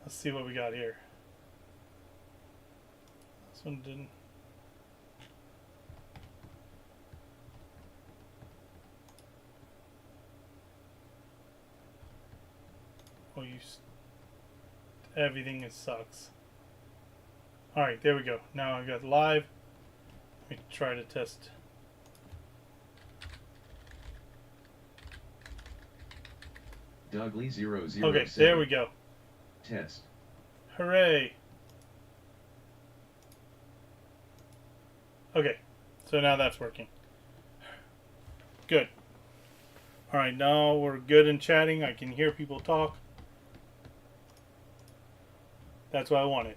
Let's see what we got here. This one didn't. Oh, everything sucks. Alright, there we go. Now I got live. Let me try to test. Dougly007. Okay, there we go. Test. Hooray! Okay, so now that's working. Good. Alright, now we're good in chatting. I can hear people talk. That's what I wanted.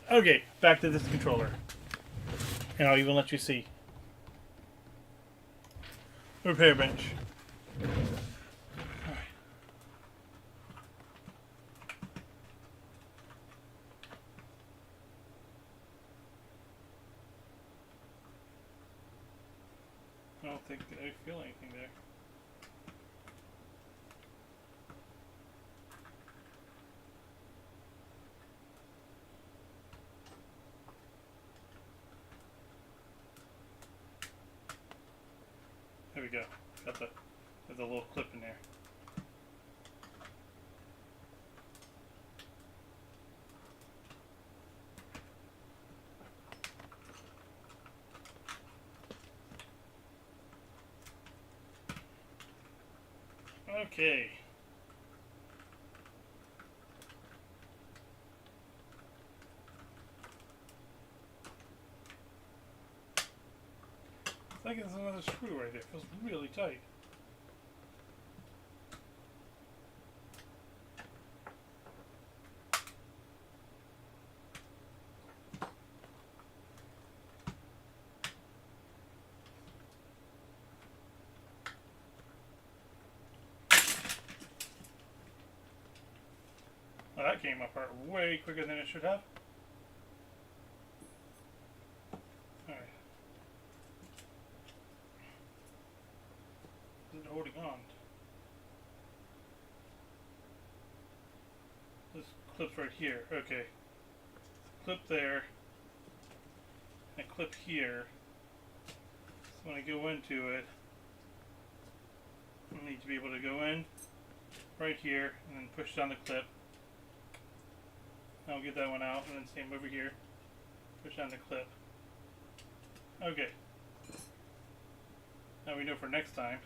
Okay, back to this controller. And I'll even let you see. Repair bench. Alright. I don't think I feel anything there. There we go. Got the little clip in there. Okay. I think there's another screw right there. It feels really tight. Well, that came apart way quicker than it should have. Alright. Is it holding on? This clip's right here. Okay. Clip there. And clip here. So when I go into it, I need to be able to go in right here and then push down the clip. I'll get that one out, and then same over here. Push down the clip. Okay. Now we know for next time.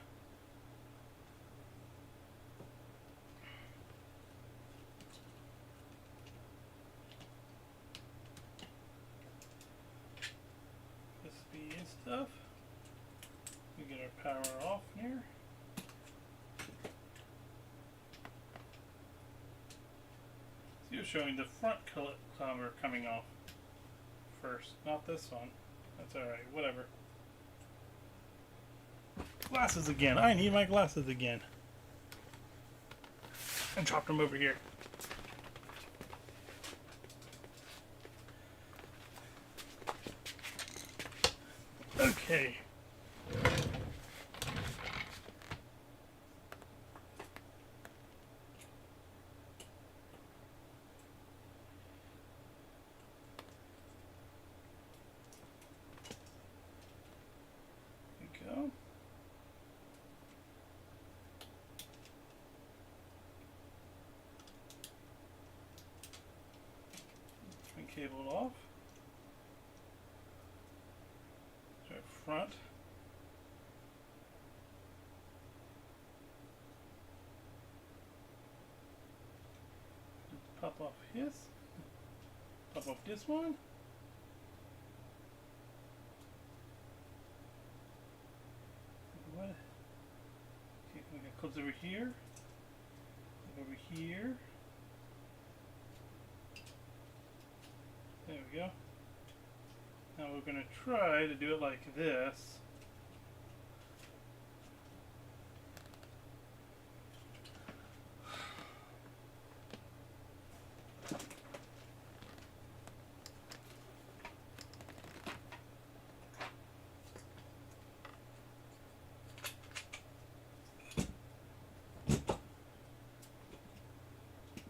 USB and stuff. We get our power off here. You're showing the front cover coming off first, not this one. That's alright, whatever. Glasses again. I need my glasses again. And dropped them over here. Okay. Go. Turn cable off. There's our front. Pop off his. Pop off this one. What? Okay, we got clips over here. Over here. There we go. Now we're going to try to do it like this.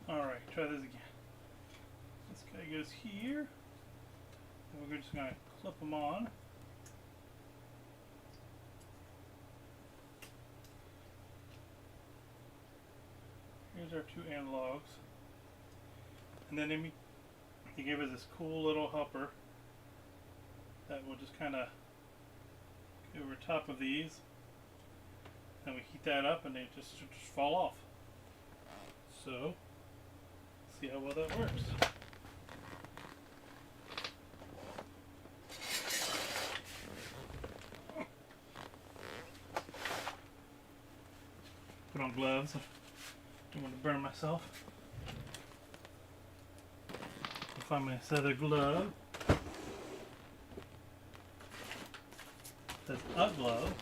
Alright, try this again. That goes here. And we're just going to clip them on. Here's our two analogs. And then they gave us this cool little helper that will just kind of go over top of these. And we heat that up and they just fall off. So, see how well that works. Put on gloves. Don't want to burn myself. Find my other glove. That's a glove.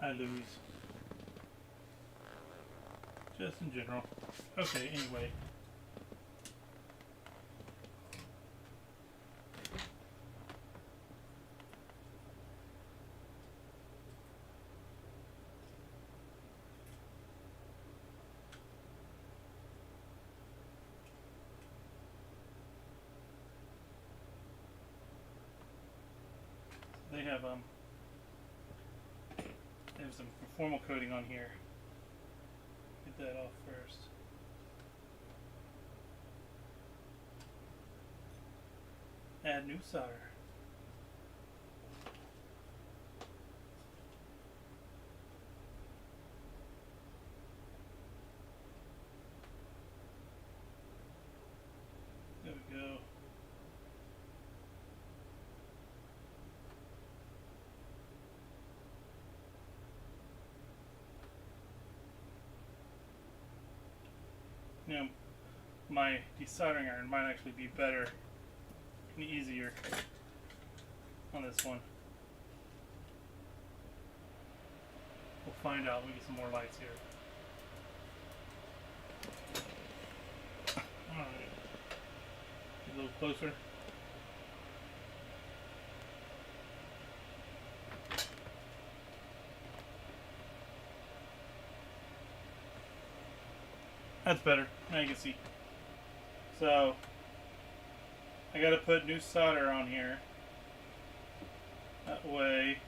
I lose. Just in general. Okay, anyway. They have some formal coating on here. Get that off first. Add new solder. There we go. You know, my desoldering iron might actually be better and easier on this one. We'll find out when we get some more lights here. Alright. A little closer. That's better. Now you can see. So, I gotta put new solder on here. That way,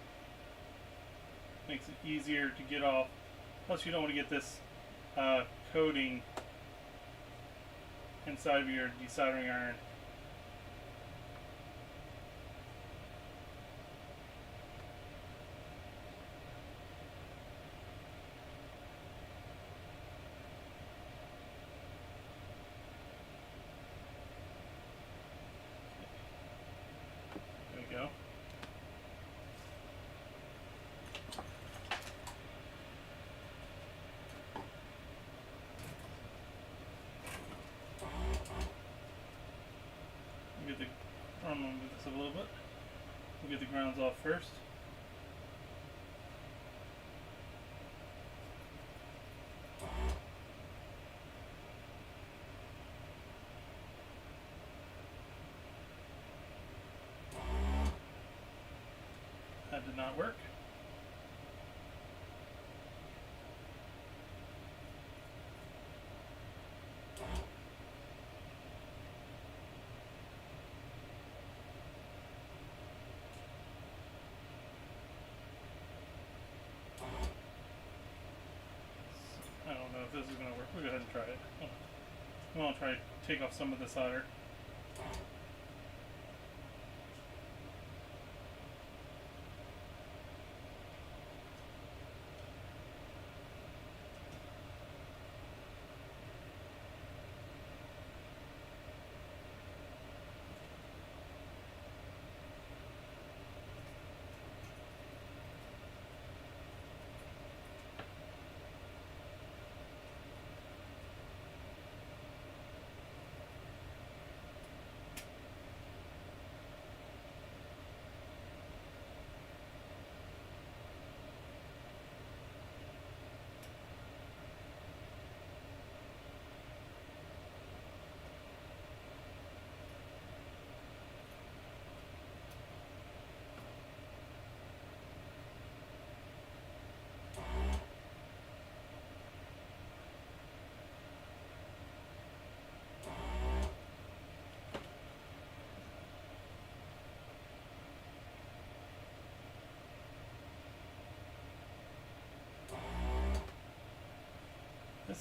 makes it easier to get off. Plus, you don't want to get this coating inside of your desoldering iron. Go. I'm going to move this up a little bit. We'll get the grounds off first. That did not work. I don't know if this is going to work. We'll go ahead and try it. I'm going to try to take off some of the solder.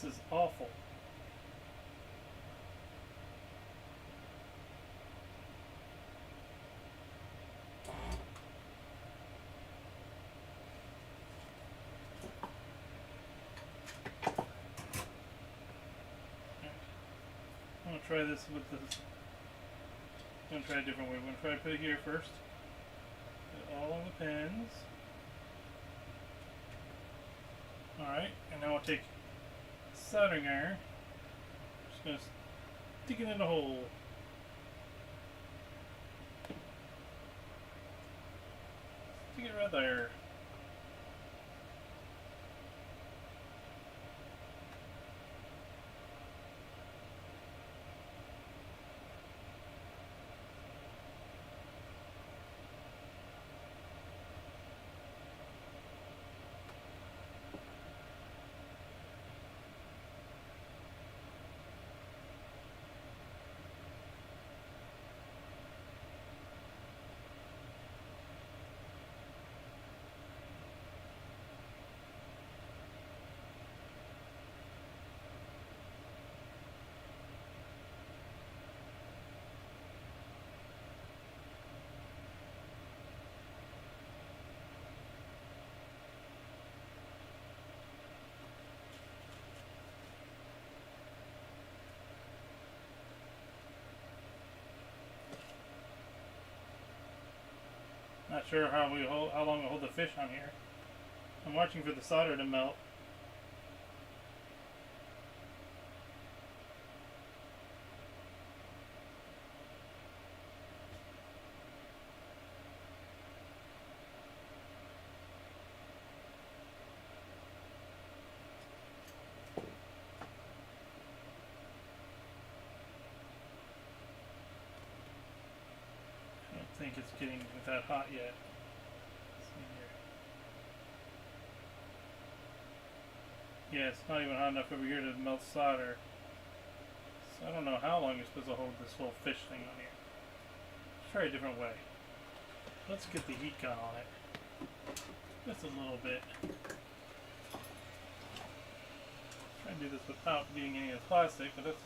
This is awful. I'm going to try this with this. I'm going to try a different way. I'm going to try to put it here first. Put it all on the pins. Alright, and now I'll take soldering iron. Just going to stick it in the hole. Stick it right there. Not sure how long we hold the fish on here. I'm watching for the solder to melt. I don't think it's getting that hot yet. Let's see here. Yeah, it's not even hot enough over here to melt solder. So I don't know how long you're supposed to hold this whole fish thing on here. Let's try a different way. Let's get the heat gun on it. Just a little bit. Try and do this without getting any of the plastic, but that's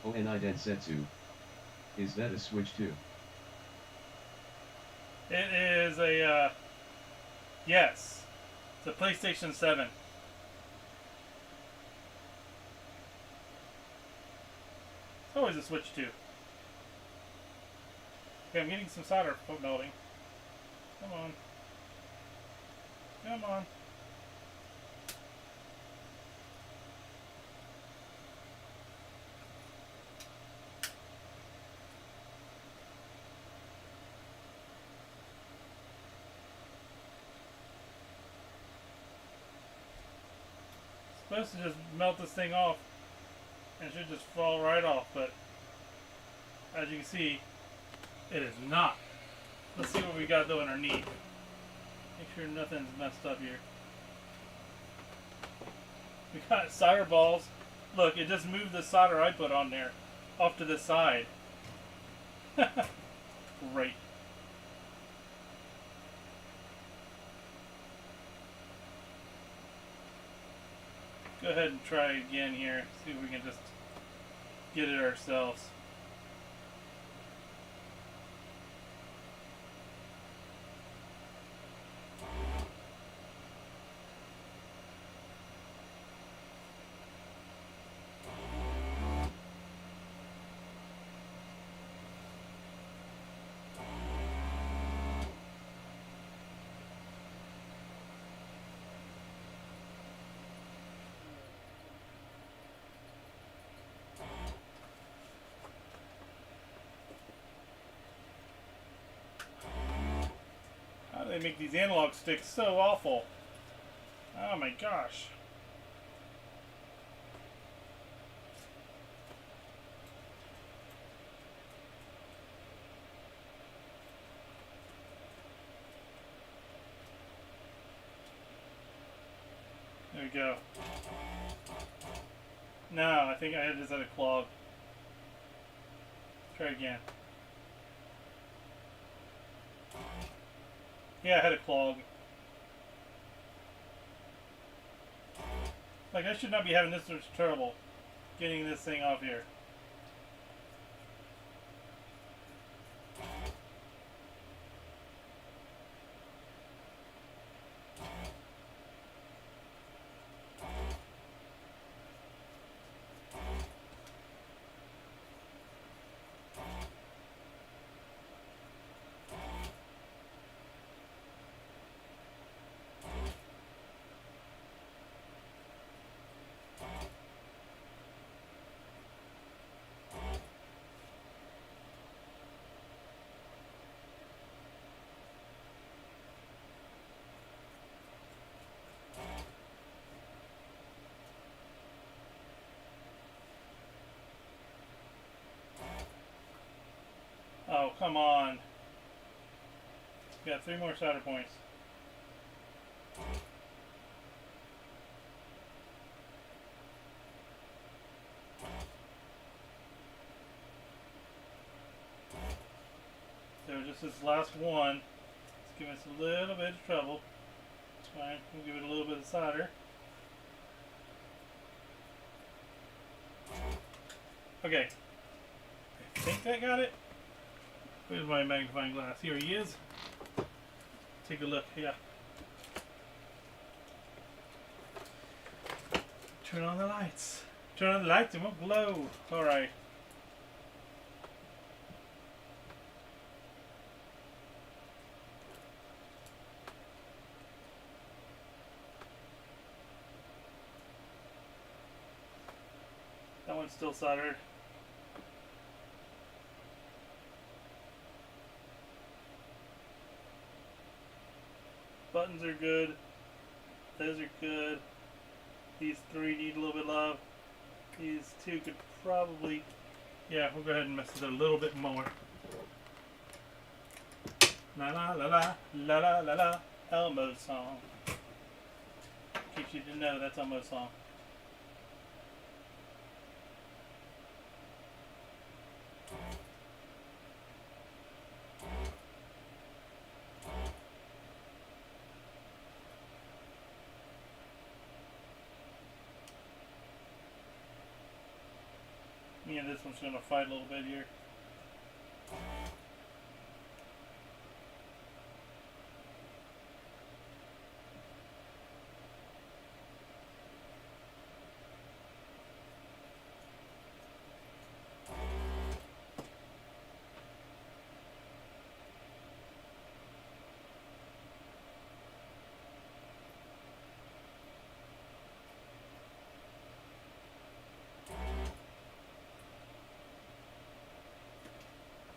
Onai Densetsu. Is that a Switch too? it is a yes. It's a PlayStation 7. It's always a Switch 2. Okay, I'm getting some solder melting. Come on. Come on. Supposed to just melt this thing off and it should just fall right off, but as you can see, it is not. Let's see what we got though underneath. Make sure nothing's messed up here. We got solder balls. Look, it just moved the solder I put on there off to the side. Great. Go ahead and try again here. See if we can just get it ourselves. How do they make these analog sticks so awful? Oh my gosh. go? No, I think I just had a clog. Try again. Yeah, I had a clog. Like, I should not be having this much trouble getting this thing off here. Oh, come on. Got 3 more solder points. So just this last one. It's giving us a little bit of trouble. It's fine. We'll give it a little bit of solder. Okay. I think I got it. Where's my magnifying glass? Here he is. Take a look. Yeah. Turn on the lights. Turn on the lights, it won't glow. Alright. That one's still soldered. Buttons are good. Those are good. These 3 need a little bit of love. These 2 could probably... Yeah, we'll go ahead and mess with it a little bit more. La la la la, la la la la, Elmo's song. In case you didn't know, that's Elmo's song. Me and this one's gonna fight a little bit here.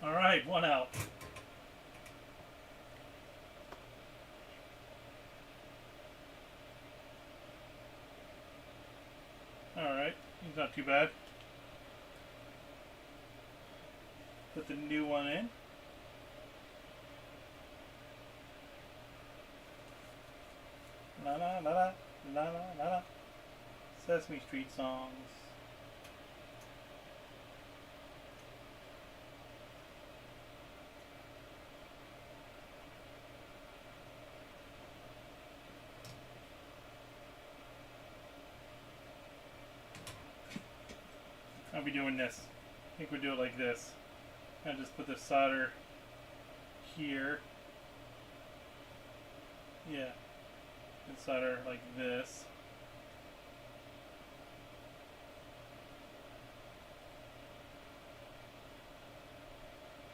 Alright, 1 out. Alright, he's not too bad. Put the new one in. La la la la, la la la la. Sesame Street songs. I'll be doing this. I think we'll do it like this. I'll just put the solder here. Yeah. And solder like this.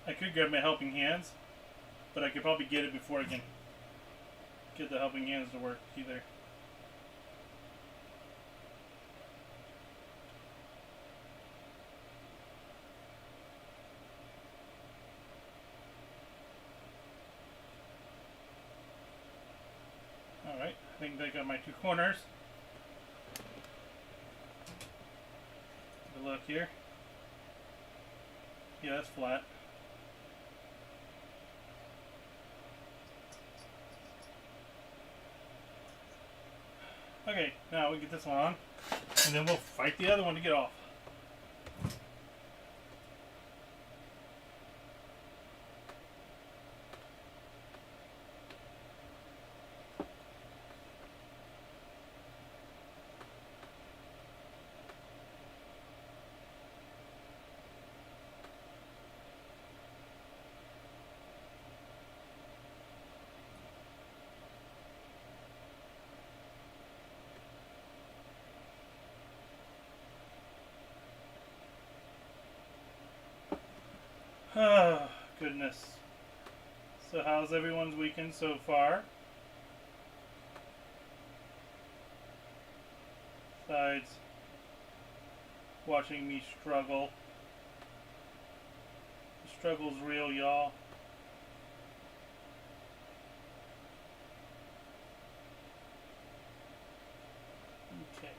I could grab my helping hands, but I could probably get it before I can get the helping hands to work either. Alright, I think I got my 2 corners. Take a look here. Yeah, that's flat. Okay, now we get this one on, and then we'll fight the other one to get off. Oh, goodness. So how's everyone's weekend so far? Besides watching me struggle. The struggle's real, y'all. Okay.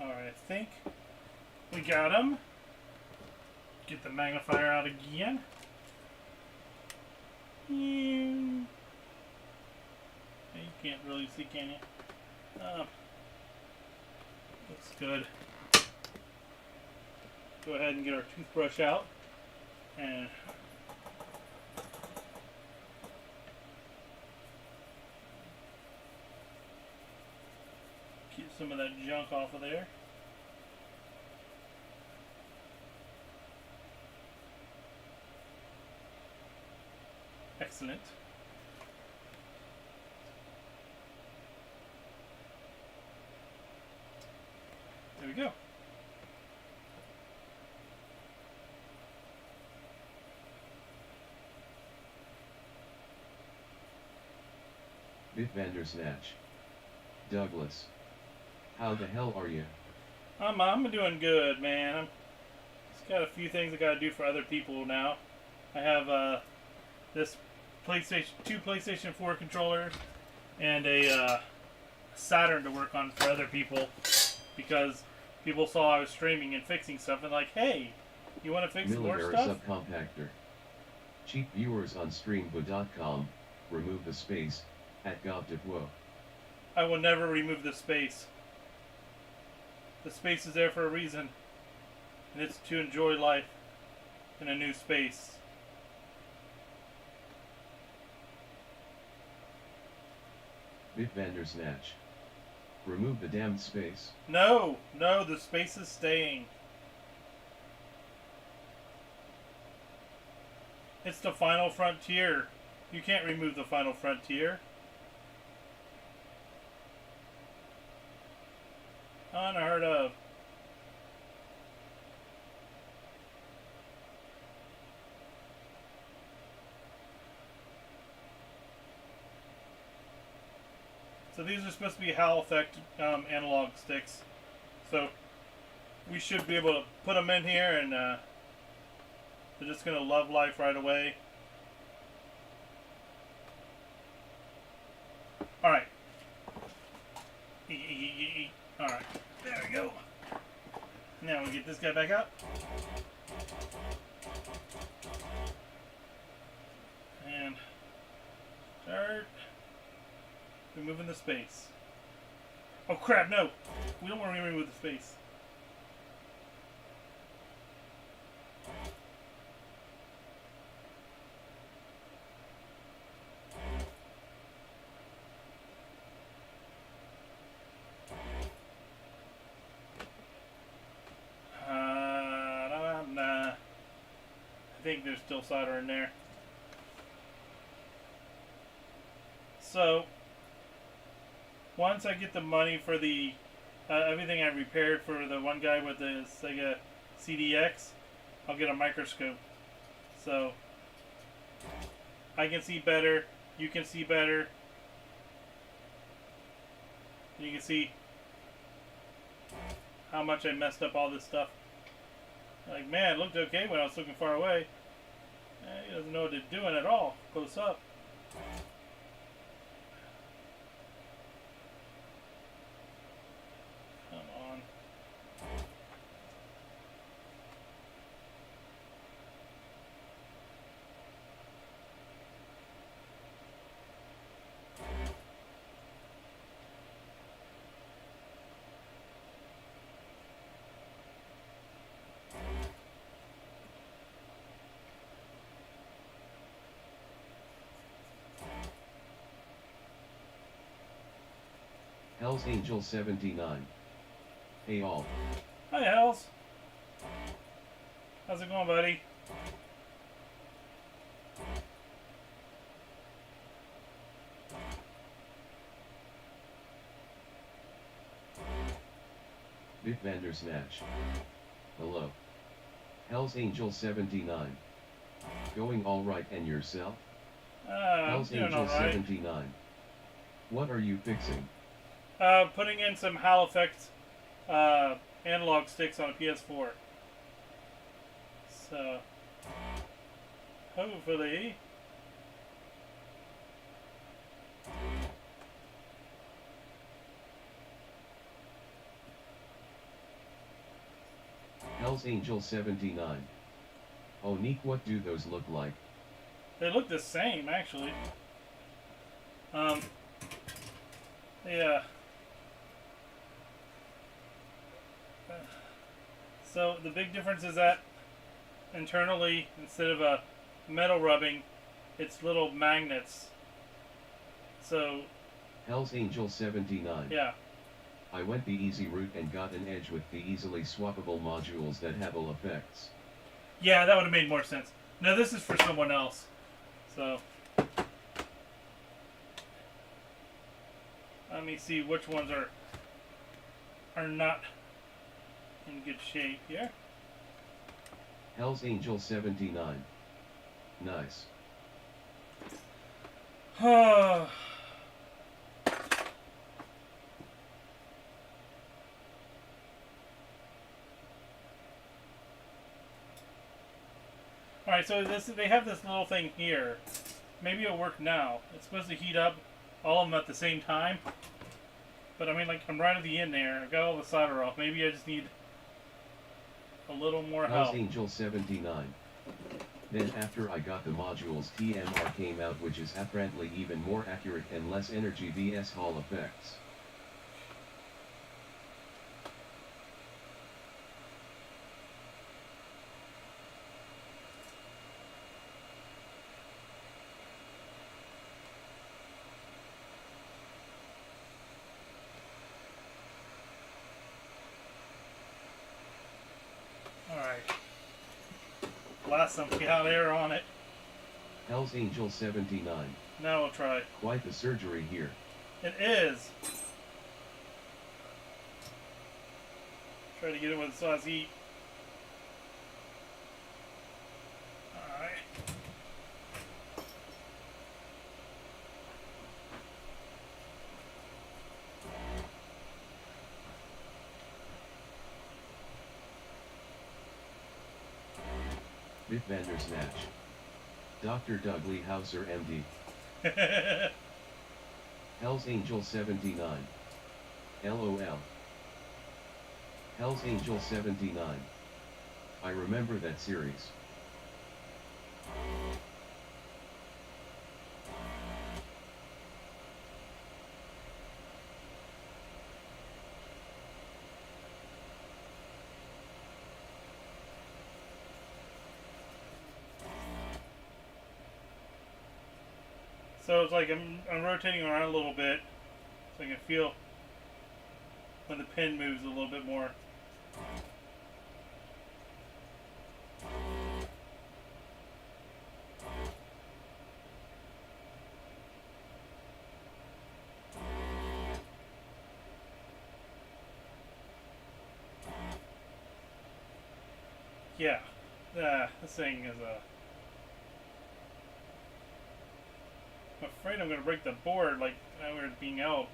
Alright, I think we got him. Get the magnifier out again. You can't really see, can you? Looks good. Go ahead and get our toothbrush out and get some of that junk off of there. Excellent. There we go. Bitvandersnatch. Douglas. How the hell are you? I'm doing good, man. I'm just got a few things I gotta do for other people now. I have this two PlayStation 4 controllers and a Saturn to work on for other people because people saw I was streaming and fixing stuff and like, hey, you want to fix more stuff? Subcompactor. Cheap viewers on streambo.com. Remove the space at gov.wo. I will never remove the space. The space is there for a reason, and it's to enjoy life in a new space. Bitvandersnatch. Remove the damned space. No, the space is staying. It's the final frontier. You can't remove the final frontier. Unheard of. So these are supposed to be Hall effect analog sticks. So we should be able to put them in here and they're just going to love life right away. Alright. Alright. There we go. Now we get this guy back up. And start removing the space. Oh crap, no! We don't want to remove the space. Nah. I think there's still solder in there. So, once I get the money for the everything I repaired for the one guy with the Sega CDX, I'll get a microscope. So, I can see better, you can see better. You can see how much I messed up all this stuff. Like, man, it looked okay when I was looking far away. He doesn't know what it's doing at all, close up. Come on. Hell's Angel 79. Hey all. Hi, Hells. How's it going, buddy? Bitvandersnatch. Hello. Hell's Angel 79. Going alright and yourself? Hell's doing Angel alright. 79. What are you fixing? Putting in some Hal effect analog sticks on a PS4. So, hopefully, Hell's Angel 79. Oh Neek, what do those look like? they look the same, actually. Yeah. So the big difference is that internally, instead of a metal rubbing, it's little magnets. So, Hell's Angel 79. yeah. I went the easy route and got an edge with the easily swappable modules that have all effects. Yeah, that would have made more sense. No, this is for someone else. So, let me see which ones are not in good shape here. Hell's Angel 79. Nice. Alright, so they have this little thing here. Maybe it'll work now. It's supposed to heat up all of them at the same time. But I mean, like, I'm right at the end there. I've got all the solder off. Maybe I just need a little more help. Hell's Angel 79. Then after I got the modules, TMR came out, which is apparently even more accurate and less energy vs Hall effects. Alright. Blast some hot air on it. Hell's Angel 79. Now we'll try. Quite the surgery here. It is. Try to get it with sauce heat. Alright. Bitvandersnatch. Dr. Dudley Hauser MD. Hell's Angel 79. LOL. Hell's Angel 79. I remember that series. So it's like I'm rotating around a little bit so I can feel when the pin moves a little bit more. Yeah, this thing is I'm afraid I'm going to break the board like I was being out.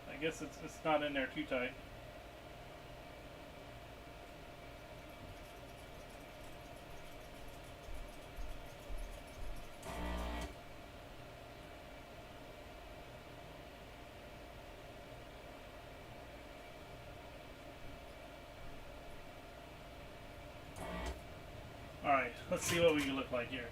I guess it's not in there too tight. Alright, let's see what we can look like here.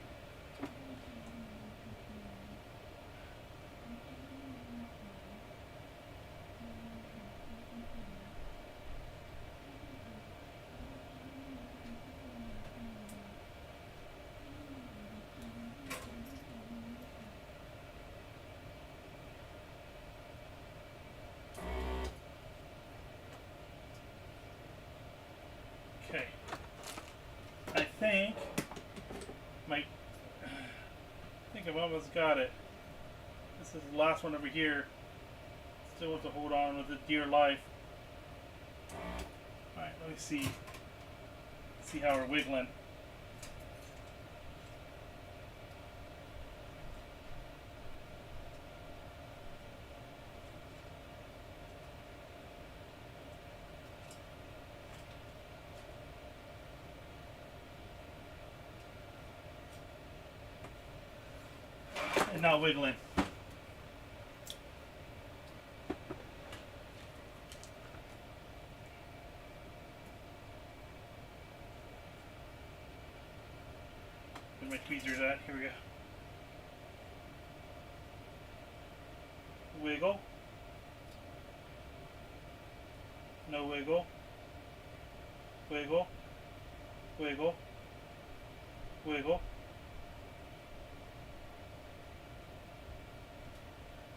Okay, we almost got it. This is the last one over here. Still wants to hold on with it dear life. Alright, let me see. See how we're wiggling. And not wiggling. Where my tweezers at? Here we go. Wiggle. No wiggle. Wiggle. Wiggle. Wiggle.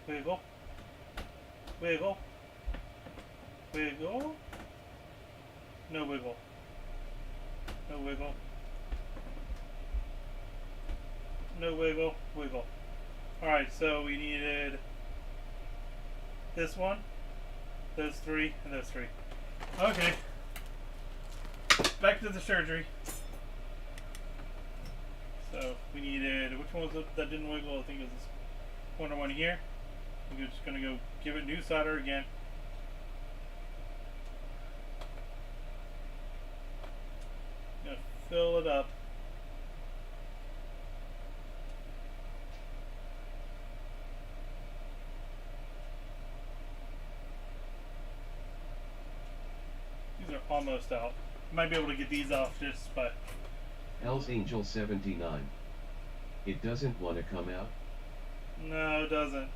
Wiggle. Wiggle. Wiggle. No wiggle. No wiggle. No wiggle. Wiggle. Alright, so we needed this one, those three, and those three. Okay. Back to the surgery. So we needed, which one was it that didn't wiggle? I think it was this corner one here. We're just going to go give it new solder again. Gonna fill it up. These are almost out. Might be able to get these off just by... Hell's Angel 79. It doesn't want to come out? No, it doesn't.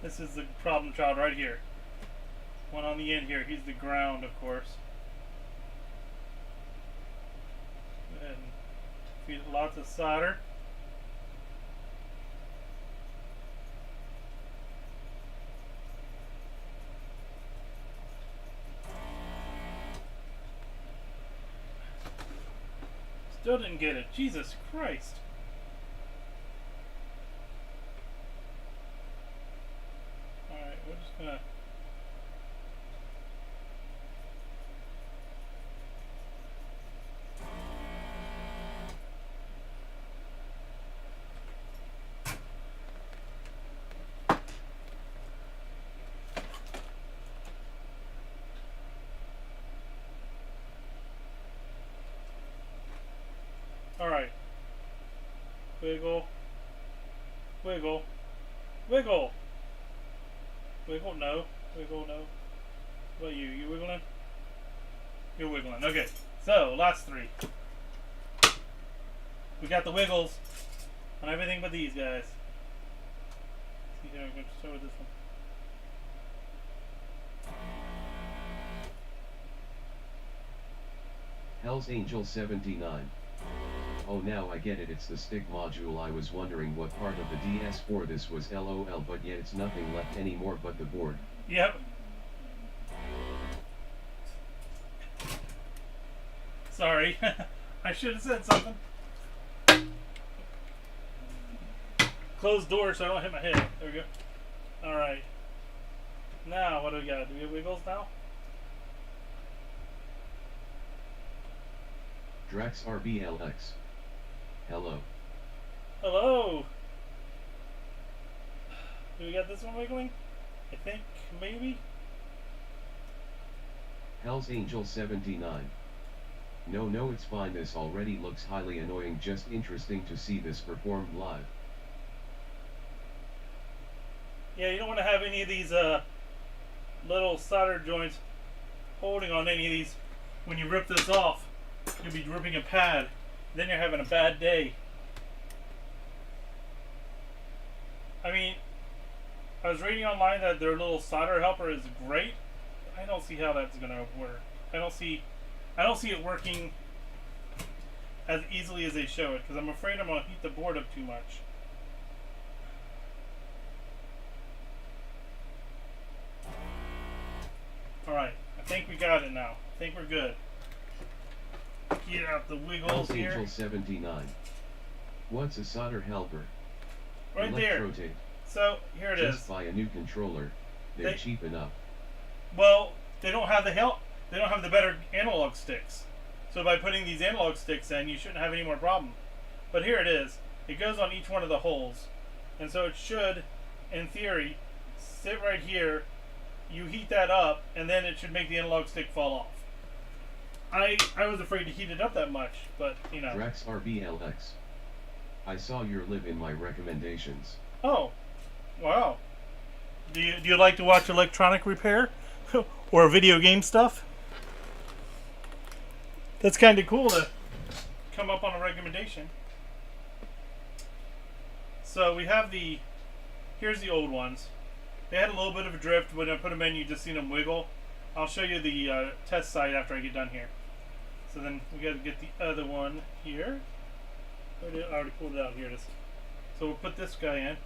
This is the problem child right here. One on the end here. He's the ground, of course. And feed it lots of solder. Still didn't get it. Jesus Christ. We're just gonna alright. Wiggle. Wiggle. Wiggle! Wiggle, no. Wiggle, no. What about you? You wiggling? You're wiggling. Okay. So, last three. We got the wiggles on everything but these guys. See here, I'm going to start with this one. Hell's Angel 79. Oh, now I get it, it's the stick module. I was wondering what part of the DS4 this was, LOL, but yet it's nothing left anymore but the board. Yep. Sorry. I should have said something. Closed door so I don't hit my head. There we go. Alright. Now, what do we got? Do we have wiggles now? Drax RBLX. Hello. Hello! Do we got this one wiggling? I think, maybe? Hell's Angel 79. No, it's fine. This already looks highly annoying. Just interesting to see this performed live. Yeah, you don't want to have any of these little solder joints holding on any of these. When you rip this off, you'll be ripping a pad. Then you're having a bad day. I mean, I was reading online that their little solder helper is great. I don't see how that's gonna work. I don't see it working as easily as they show it, because I'm afraid I'm gonna heat the board up too much. Alright, I think we got it now. I think we're good. Get out the wiggles here. Angel 79. What's a solder helper? Right there. Electrotape. So here it is. Just buy a new controller. They're cheap enough. Well, they don't have the help. They don't have the better analog sticks. So by putting these analog sticks in, you shouldn't have any more problem. But here it is. It goes on each one of the holes, and so it should, in theory, sit right here. You heat that up, and then it should make the analog stick fall off. I was afraid to heat it up that much, but you know. Drax RBLX. I saw your live in my recommendations. Oh, wow. Do you like to watch electronic repair or video game stuff? That's kind of cool to come up on a recommendation. So we have here's the old ones. They had a little bit of a drift. When I put them in, you just seen them wiggle. I'll show you the test site after I get done here. So then we got to get the other one here. I already pulled it out. Here it is. So we'll put this guy in.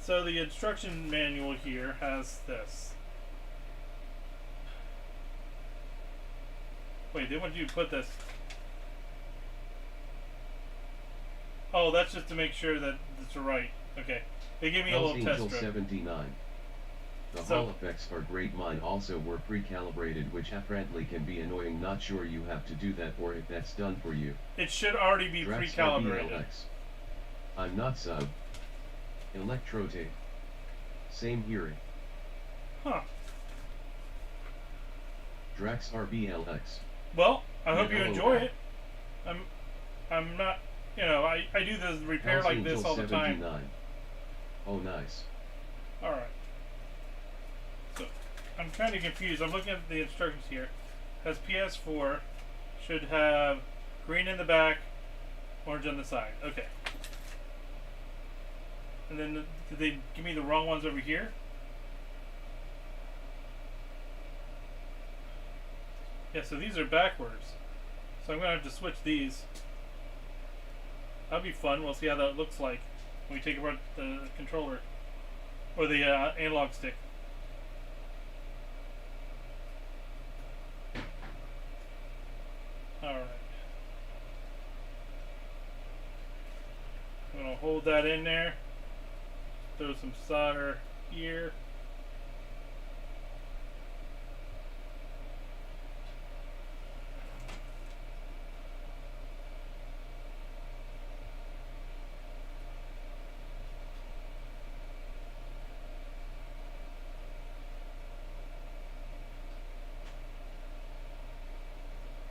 So the instruction manual here has this. Wait, they want you to put this. Oh, that's just to make sure that it's right. Okay. They gave me a little test strip. 79. The Hall effects are great. Mine also were pre-calibrated, which apparently can be annoying. Not sure you have to do that or if that's done for you. It should already be pre-calibrated. I'm not sub. Electrotape. Same hearing. Huh. Drax RBLX. Well, I hope you enjoy it. I'm not, you know, I do this repair like this all the time. Oh, nice. Alright. So, I'm kind of confused. I'm looking at the instructions here. It has PS4. Should have green in the back, orange on the side. Okay. And then, did they give me the wrong ones over here? Yeah, so these are backwards. So I'm going to have to switch these. That'll be fun. We'll see how that looks like when we take apart the controller. Or the analog stick. Alright. I'm going to hold that in there. Throw some solder here.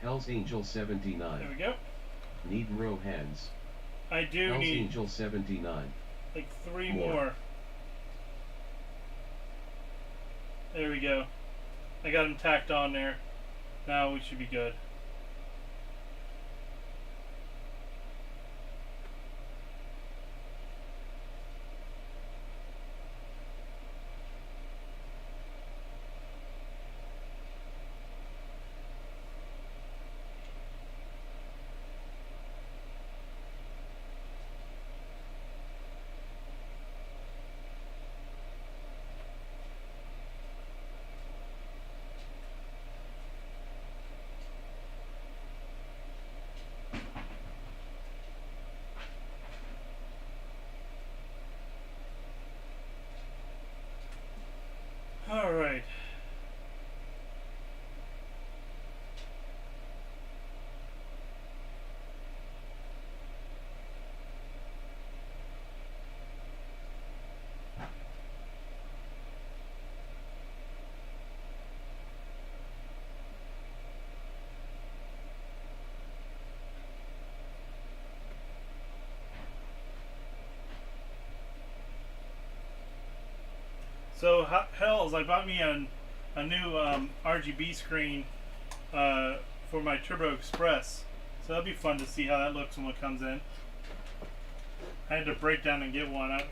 Hell's Angel 79. There we go. Need row hands. I do Hell's need Angel 79. like 3 more. There we go. I got them tacked on there. Now we should be good. So Hells, I bought me a new RGB screen for my Turbo Express. So that'll be fun to see how that looks when it comes in. I had to break down and get one. I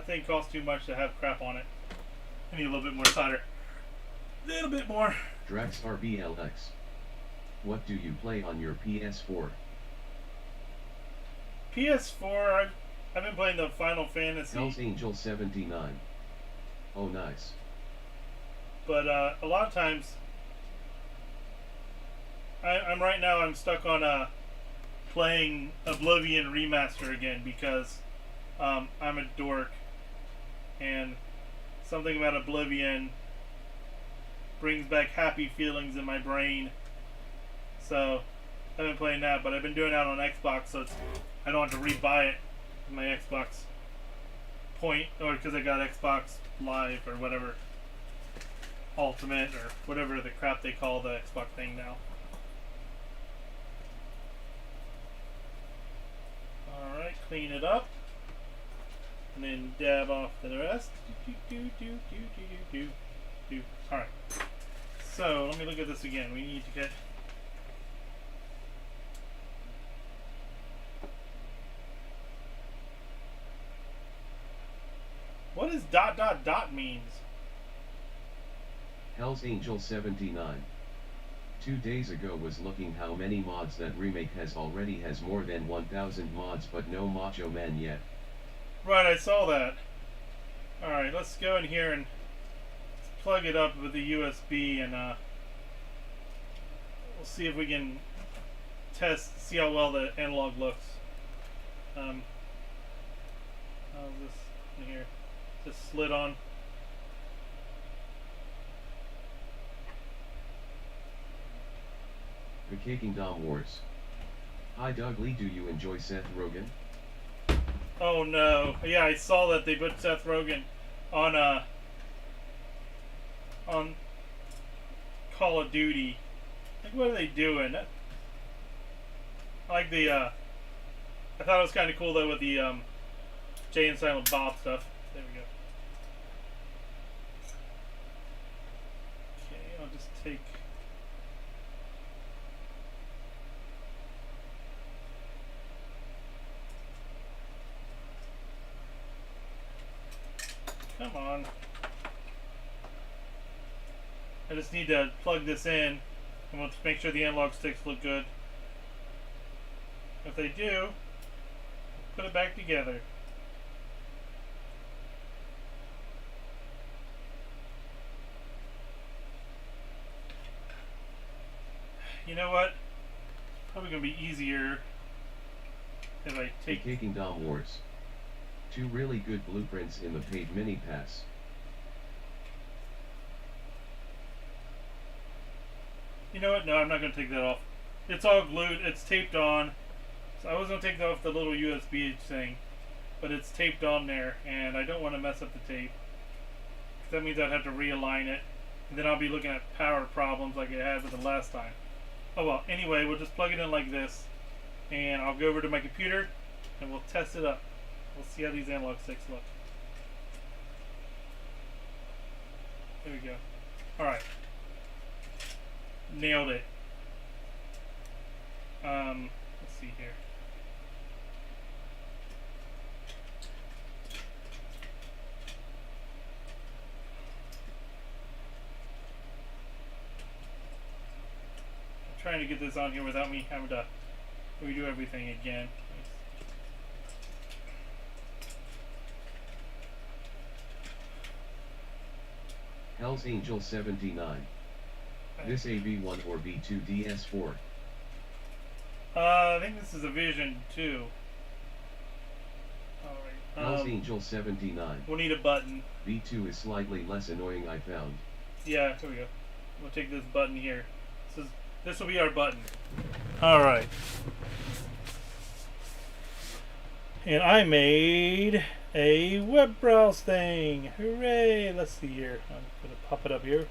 think it costs too much to have crap on it. I need a little bit more solder. A little bit more. Drax RBLX. What do you play on your PS4? PS4, I've been playing the Final Fantasy. Hell's Angel 79. Oh nice. But a lot of times, I'm right now, I'm stuck on playing Oblivion Remaster again because I'm a dork. And something about Oblivion brings back happy feelings in my brain. So I've been playing that, but I've been doing that on Xbox, so I don't have to rebuy it with my Xbox point, or because I got Xbox Live or whatever, Ultimate or whatever the crap they call the Xbox thing now. Alright, clean it up. And then dab off the rest. Alright. So, let me look at this again. We need to get... What does ... means? Hell's Angel 79. 2 days ago was looking how many mods that remake has already has more than 1,000 mods but no Macho Man yet. Right, I saw that. Alright, let's go in here and plug it up with the USB and we'll see if we can see how well the analog looks. How's this in here? Just slid on. The Caking Dom Wars. Hi Doug Lee, do you enjoy Seth Rogen? Oh no. Yeah, I saw that they put Seth Rogen on Call of Duty. Like, what are they doing? I like the I thought it was kind of cool though with the Jay and Silent Bob stuff. There we go. Okay, I'll just take... Come on. I just need to plug this in and we'll make sure the analog sticks look good. If they do, put it back together. You know what? Probably gonna be easier if I take... The Caking Dom Wars. 2 really good blueprints in the paid mini pass. You know what? No, I'm not going to take that off. It's all glued. It's taped on. So I was going to take off the little USB thing. But it's taped on there. And I don't want to mess up the tape. That means I'd have to realign it. And then I'll be looking at power problems like I had with the last time. Oh well. Anyway, we'll just plug it in like this. And I'll go over to my computer. And we'll test it up. We'll see how these analog sticks look. There we go. Alright. Nailed it. Let's see here. I'm trying to get this on here without me having to redo everything again. Hell's Angel 79. This a V1 or V2 DS4? I think this is a Vision 2. Alright. Hell's Angel 79. We'll need a button. V2 is slightly less annoying, I found. Yeah, here we go. We'll take this button here. This will be our button. Alright. And I made a web browse thing. Hooray! Let's see here. I'm going to pop it up here.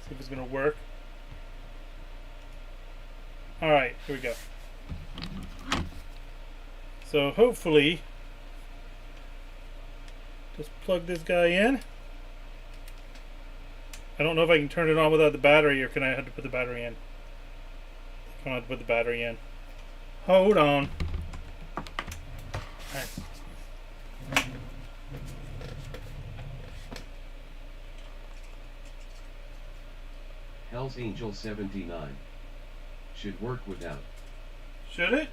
See if it's going to work. Alright, here we go. So hopefully Just plug this guy in. I don't know if I can turn it on without the battery, or can I have to put the battery in? I'm gonna have to put the battery in. Hold on. Alright. Hell's Angel 79. Should work without. Should it?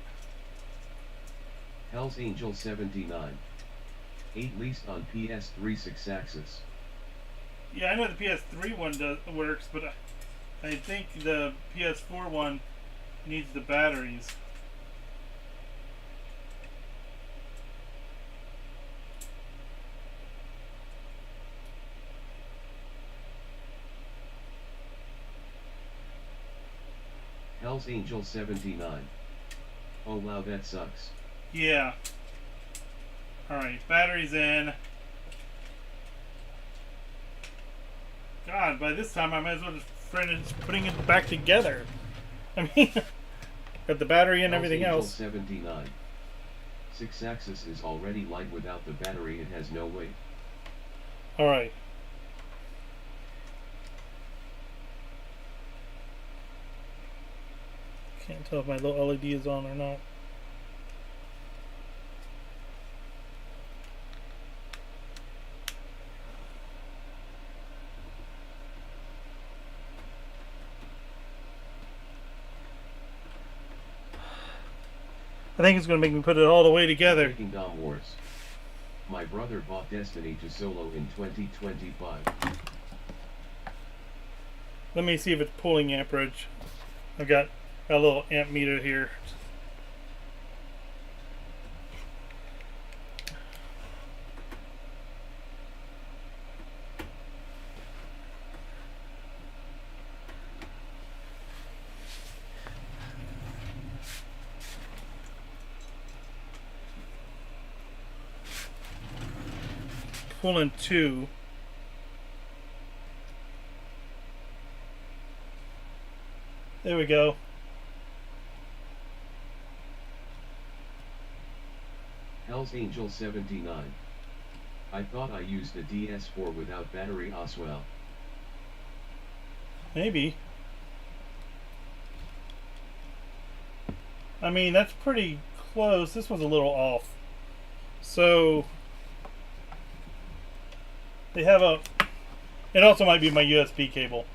Hell's Angel 79. 8 least on PS3 6-axis. Yeah, I know the PS3 one works, but I think the PS4 one needs the batteries. Hell's Angel 79. Oh wow, that sucks. Yeah. Alright, batteries in. God, by this time I might as well just finish putting it back together. I mean, got the battery and everything Hell's else. 79. 6-axis is already light without the battery, it has no weight. Alright. Can't tell if my little LED is on or not. I think it's going to make me put it all the way together. Kingdom Wars. My brother bought Destiny 2 solo in 2025. Let me see if it's pulling amperage. I've got a little amp meter here. Pulling 2. There we go. Hell's Angel 79. I thought I used the DS4 without battery as well. Maybe. I mean, that's pretty close. This one's a little off. So they have a... It also might be my USB cable.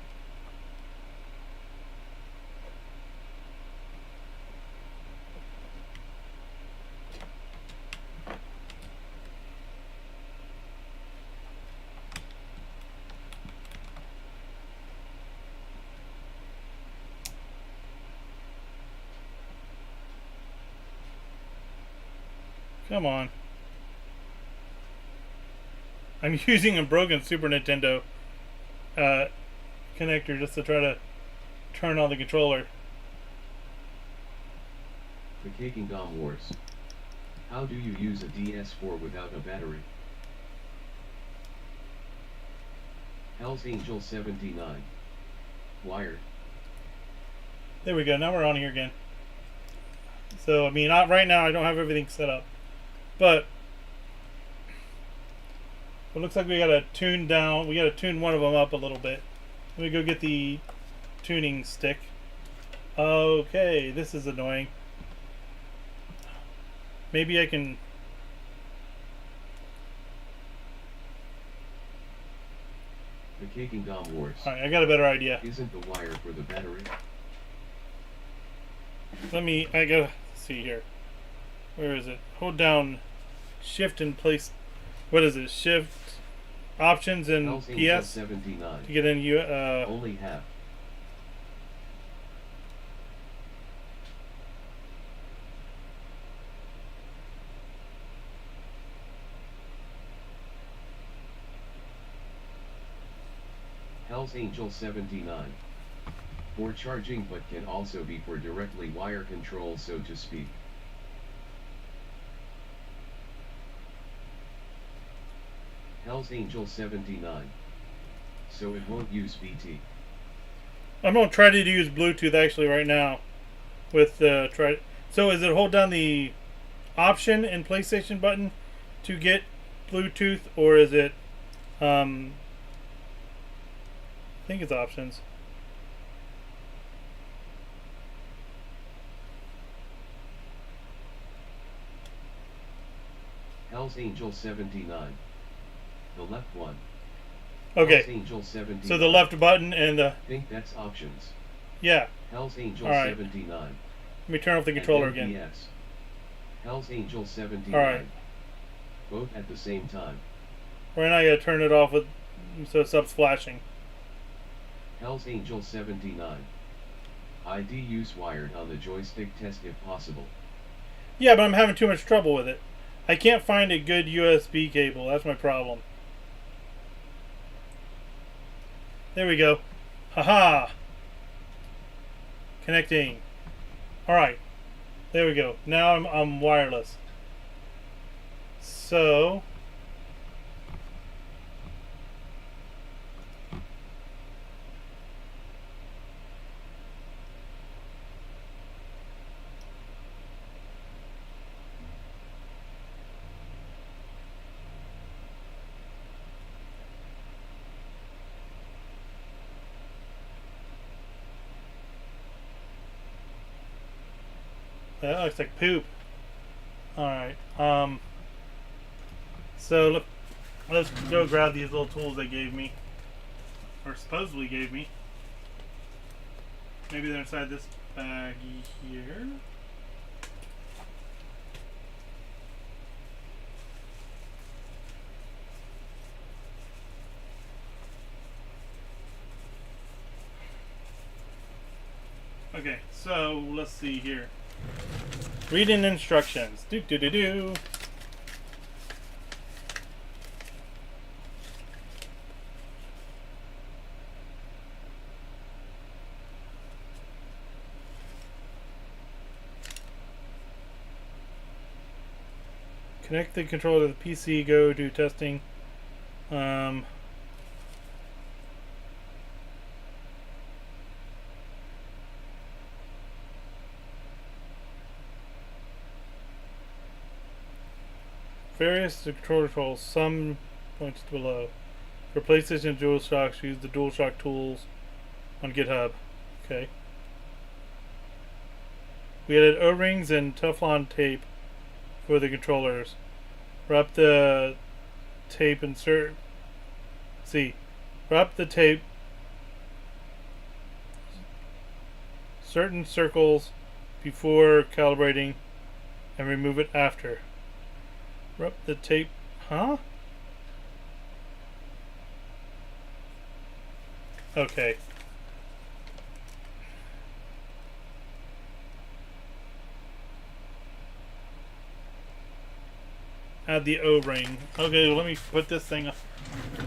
Come on. I'm using a broken Super Nintendo connector just to try to turn on the controller. The Kingdom Wars. How do you use a DS4 without a battery? Hell's Angel 79. Wired. There we go. Now we're on here again. So, I mean, right now I don't have everything set up. But it looks like we gotta tune down. We gotta tune one of them up a little bit. Let me go get the tuning stick. Okay, this is annoying. Maybe I can... The Kingdom Wars. Alright, I got a better idea. Isn't the wire for the battery? I gotta see here. Where is it? Hold down shift and place. What is it? Shift options and Hell's Angel PS 79. to get in Only half. Hell's Angel 79. For charging, but can also be for directly wire control, so to speak. Hell's Angel 79. So it won't use BT. I'm gonna try to use Bluetooth actually right now. With So is it hold down the option and PlayStation button to get Bluetooth or is it I think it's options. Hell's Angel 79. The left one. Okay. Hell's Angel 79. So the left button and the Think that's options. yeah. Hell's Angel All right. 79. Let me turn off the controller and then again. PS. Hell's Angel 79. All right. Both at the same time. Right now I gotta turn it off with so it stops flashing. Hell's Angel 79. ID use wired on the joystick test if possible. Yeah, but I'm having too much trouble with it. I can't find a good USB cable. That's my problem. There we go. Haha. Connecting. Alright. There we go. Now I'm wireless. So that looks like poop. Alright. So let's go grab these little tools they gave me. Or supposedly gave me. Maybe they're inside this baggie here. Okay, so let's see here. Reading instructions. Do do do do. Connect the controller to the PC. Go do testing. Various controller controls. Some points below. For PlayStation DualShocks, use the DualShock tools on GitHub. Okay. We added O-rings and Teflon tape for the controllers. Wrap the tape insert. See. Wrap the tape certain circles before calibrating and remove it after. Wrap the tape. Huh? Okay. Add the O-ring. Okay, let me put this thing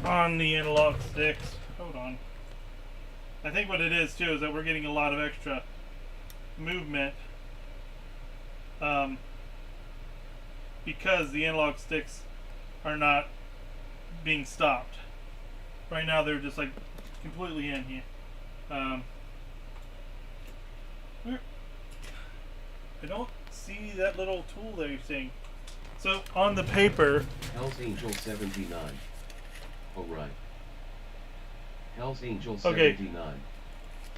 on the analog sticks. Hold on. I think what it is too is that we're getting a lot of extra movement because the analog sticks are not being stopped. Right now they're just like completely in here. I don't see that little tool that you're seeing. So on the paper, Hell's Angel 79. Oh right. Hell's Angel Okay. 79.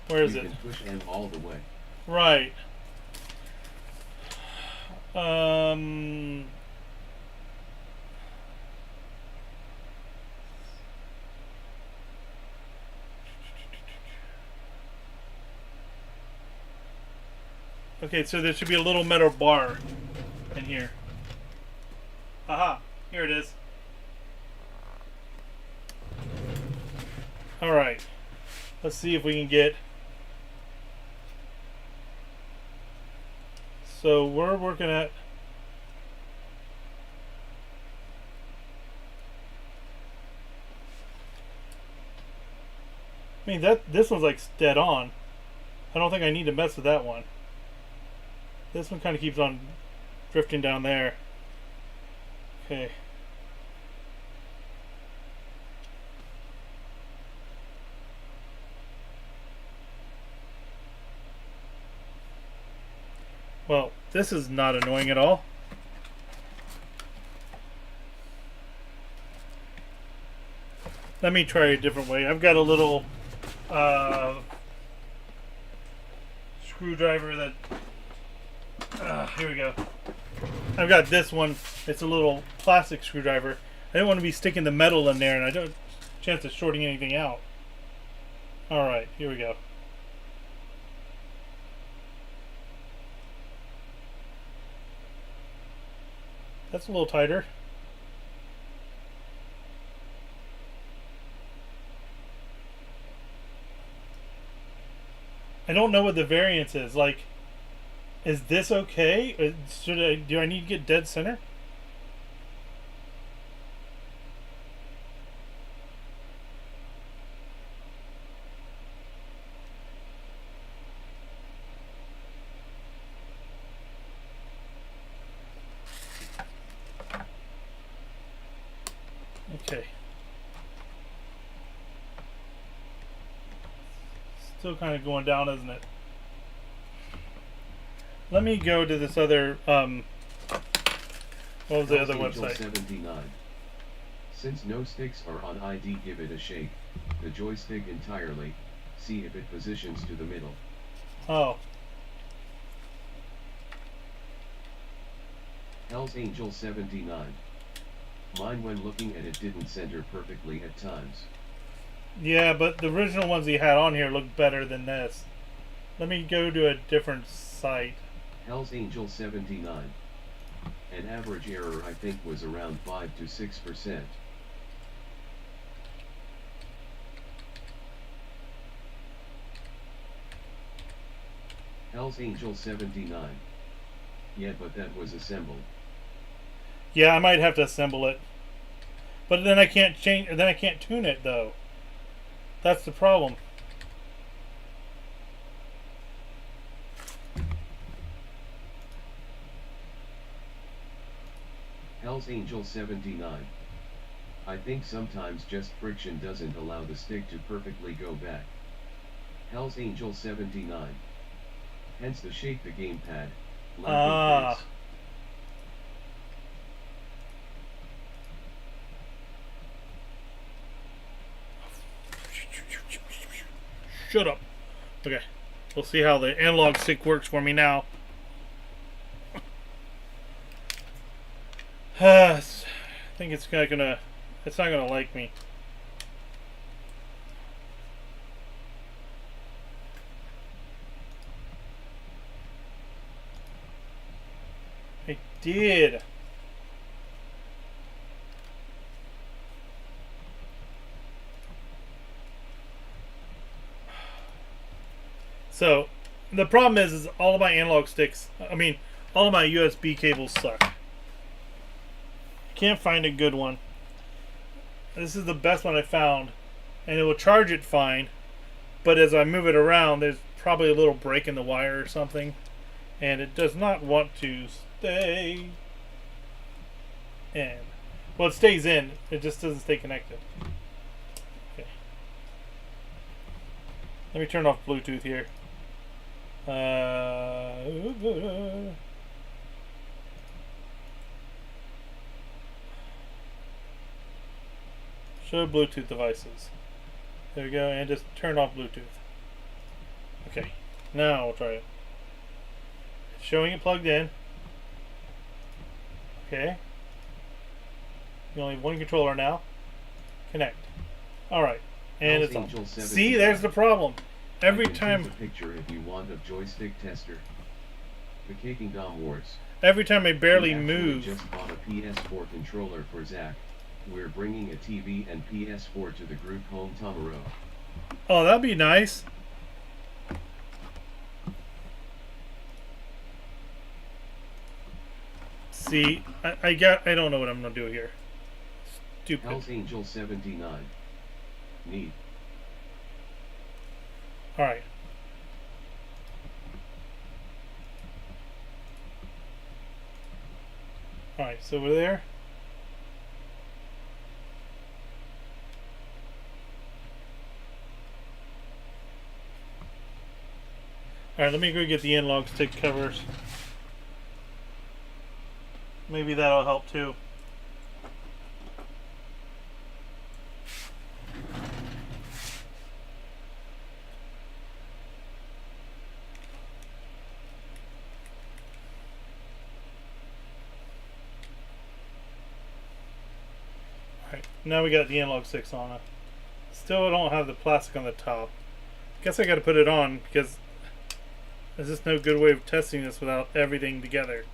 where is you it? can push M all the way. Right. Okay, so there should be a little metal bar in here. Aha, here it is. Alright. Let's see if we can get... So we're working at... I mean, this one's like dead on. I don't think I need to mess with that one. This one kind of keeps on drifting down there. Okay. Well, this is not annoying at all. Let me try a different way. I've got a little screwdriver that. Here we go. I've got this one. It's a little plastic screwdriver. I don't want to be sticking the metal in there, and I don't chance of shorting anything out. All right, here we go. That's a little tighter. I don't know what the variance is. Like, is this okay? Do I need to get dead center? Okay. Still kind of going down, isn't it? Let me go to this other, what was the other website? 79. Since no sticks are on ID, give it a shake. The joystick entirely. See if it positions to the middle. Oh. Hell's Angel 79. Mine when looking at it didn't center perfectly at times. Yeah, but the original ones he had on here look better than this. Let me go to a different site. Hell's Angel 79. An average error I think was around 5 to 6%. Hell's Angel 79. Yeah, but that was assembled. Yeah, I might have to assemble it. But then I can't change, then I can't tune it though. That's the problem. Hell's Angel 79. I think sometimes just friction doesn't allow the stick to perfectly go back. Hell's Angel 79. Hence the shake the gamepad. Ah. Shut up. Okay. We'll see how the analog stick works for me now. I think it's not gonna like me. I did. So, the problem is all of my analog sticks, all of my USB cables suck. I can't find a good one. This is the best one I found, and it will charge it fine, but as I move it around, there's probably a little break in the wire or something, and it does not want to stay in. Well, it stays in, it just doesn't stay connected. Okay. Let me turn off Bluetooth here. Show Bluetooth devices. There we go, and just turn off Bluetooth. Okay, now we'll try it. It's showing it plugged in. Okay. You only have one controller now. Connect. Alright, and it's on. See, there's the problem. Every time. The picture if you want a joystick tester. The Caking Dom Wars. Every time I barely move. Just bought a PS4 controller for Zach. We're bringing a TV and PS4 to the group home tomorrow. Oh, that'd be nice. See, I don't know what I'm gonna do here. Stupid. Hell's Angel 79. Neat. Alright. Alright, so we're there. Alright, let me go get the analog stick covers. Maybe that'll help too. Now we got the analog 6 on it. Still don't have the plastic on the top. Guess I gotta put it on because there's just no good way of testing this without everything together.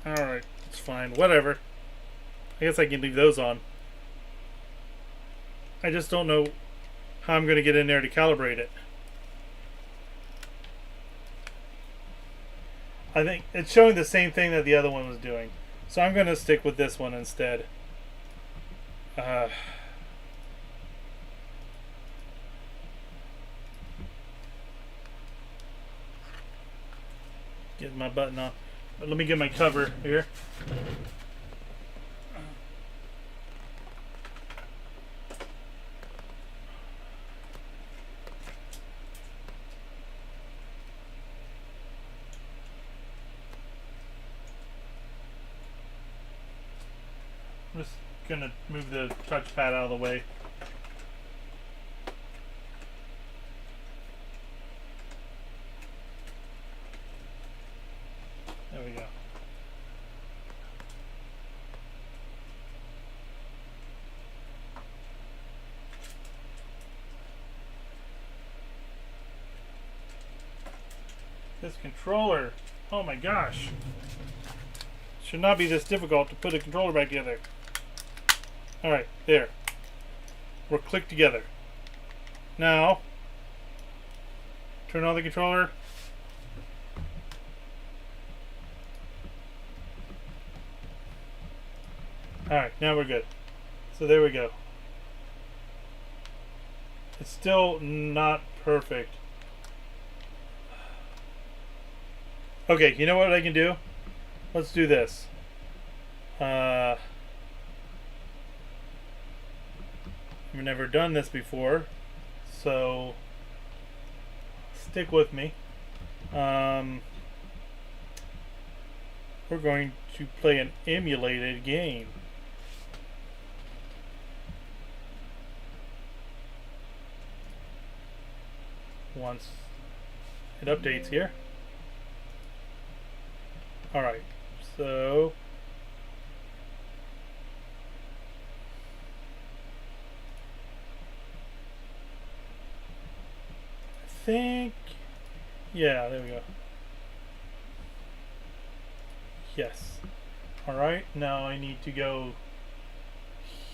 Alright, it's fine. Whatever. I guess I can leave those on. I just don't know how I'm gonna get in there to calibrate it. I think it's showing the same thing that the other one was doing. So I'm gonna stick with this one instead. Get my button on. But let me get my cover here. I'm just gonna move the touchpad out of the way. There we go. This controller, oh my gosh. Should not be this difficult to put a controller back together. Alright, there. We're clicked together. Now, turn on the controller. Alright, now we're good. So there we go. It's still not perfect. Okay, you know what I can do? Let's do this. I've never done this before, so stick with me. We're going to play an emulated game. Once it updates here. Alright, so I think, yeah, there we go. Yes. Alright, now I need to go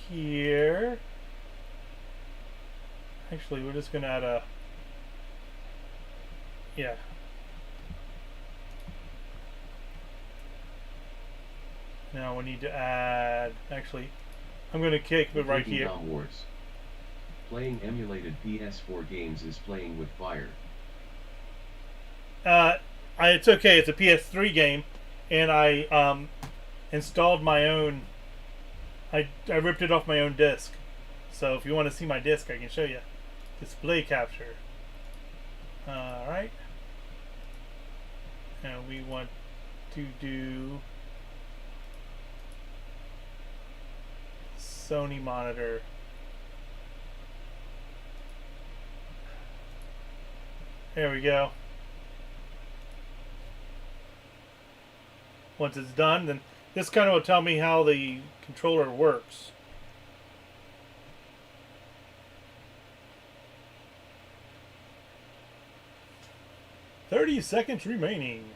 here. Actually, we're just gonna add a, yeah. Now we need to add, actually, I'm going to kick it right here. Wars. Playing emulated PS4 games is playing with fire. It's okay, it's a PS3 game, and I installed my own, I ripped it off my own disc. So if you want to see my disc, I can show you. Display capture. Alright. And we want to do Sony monitor. There we go. Once it's done, then this kind of will tell me how the controller works. "30 seconds remaining."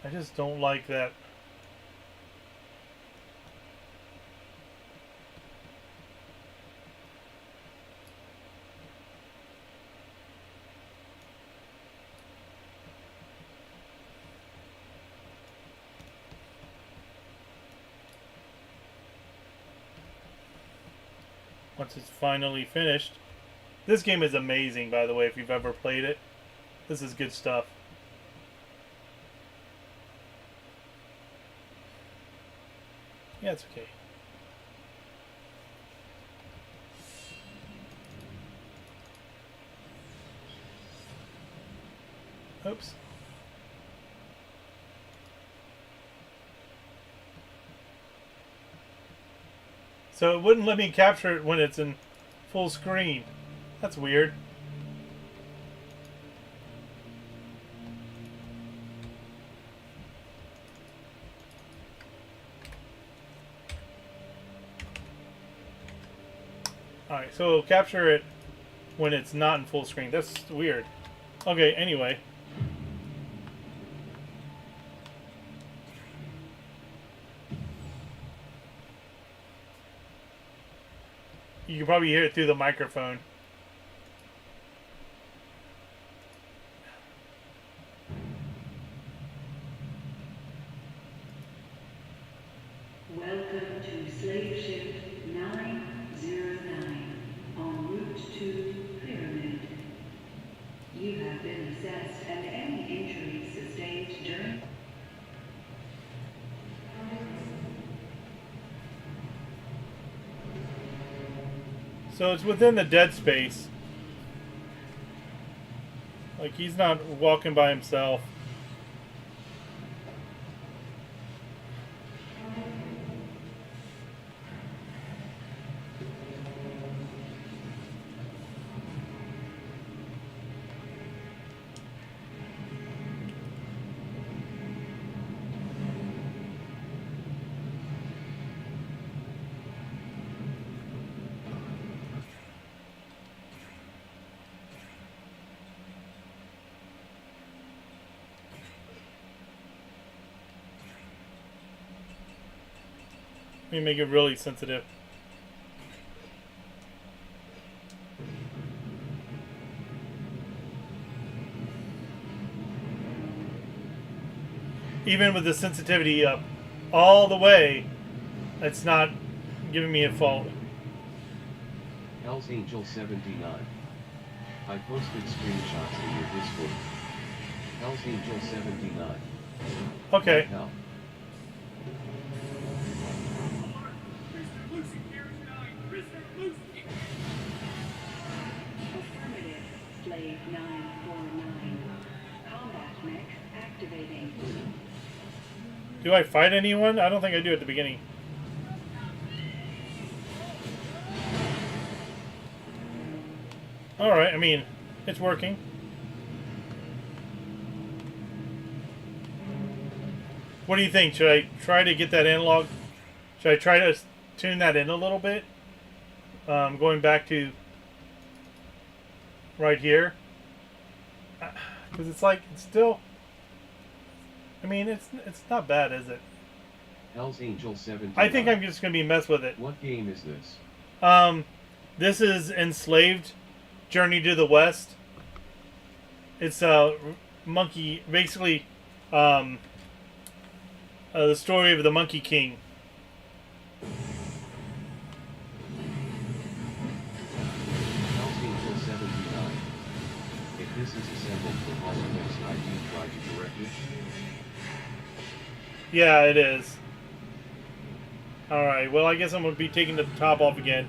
I just don't like that. Once it's finally finished. This game is amazing, by the way, if you've ever played it. This is good stuff. Yeah, it's okay. Oops. So it wouldn't let me capture it when it's in full screen. That's weird. Alright, so it'll capture it when it's not in full screen. That's weird. Okay, anyway. You can probably hear it through the microphone. Welcome to Slave Ship 909 en route to Pyramid. You have been assessed and any injuries sustained during... So it's within the dead space. Like, he's not walking by himself. Let me make it really sensitive. Even with the sensitivity up all the way, it's not giving me a fault. Hell's Angel 79. I posted screenshots in your Discord. Hell's Angel 79. Okay. Hell. Affirmative, Slave 949. Combat mech activating. Do I fight anyone? I don't think I do at the beginning. Alright, I mean, it's working. What do you think? Should I try to get that analog? Should I try to tune that in a little bit? Going back to right here. Because it's like, it's still... I mean, it's not bad, is it? Hell's Angel 79. I think I'm just going to be mess with it. What game is this? This is Enslaved Journey to the West. It's a monkey, basically, the story of the Monkey King. Hell's Angel 79. If this is assembled from all of those, I do try to correct it. Yeah, it is. Alright, well, I guess I'm going to be taking the top off again.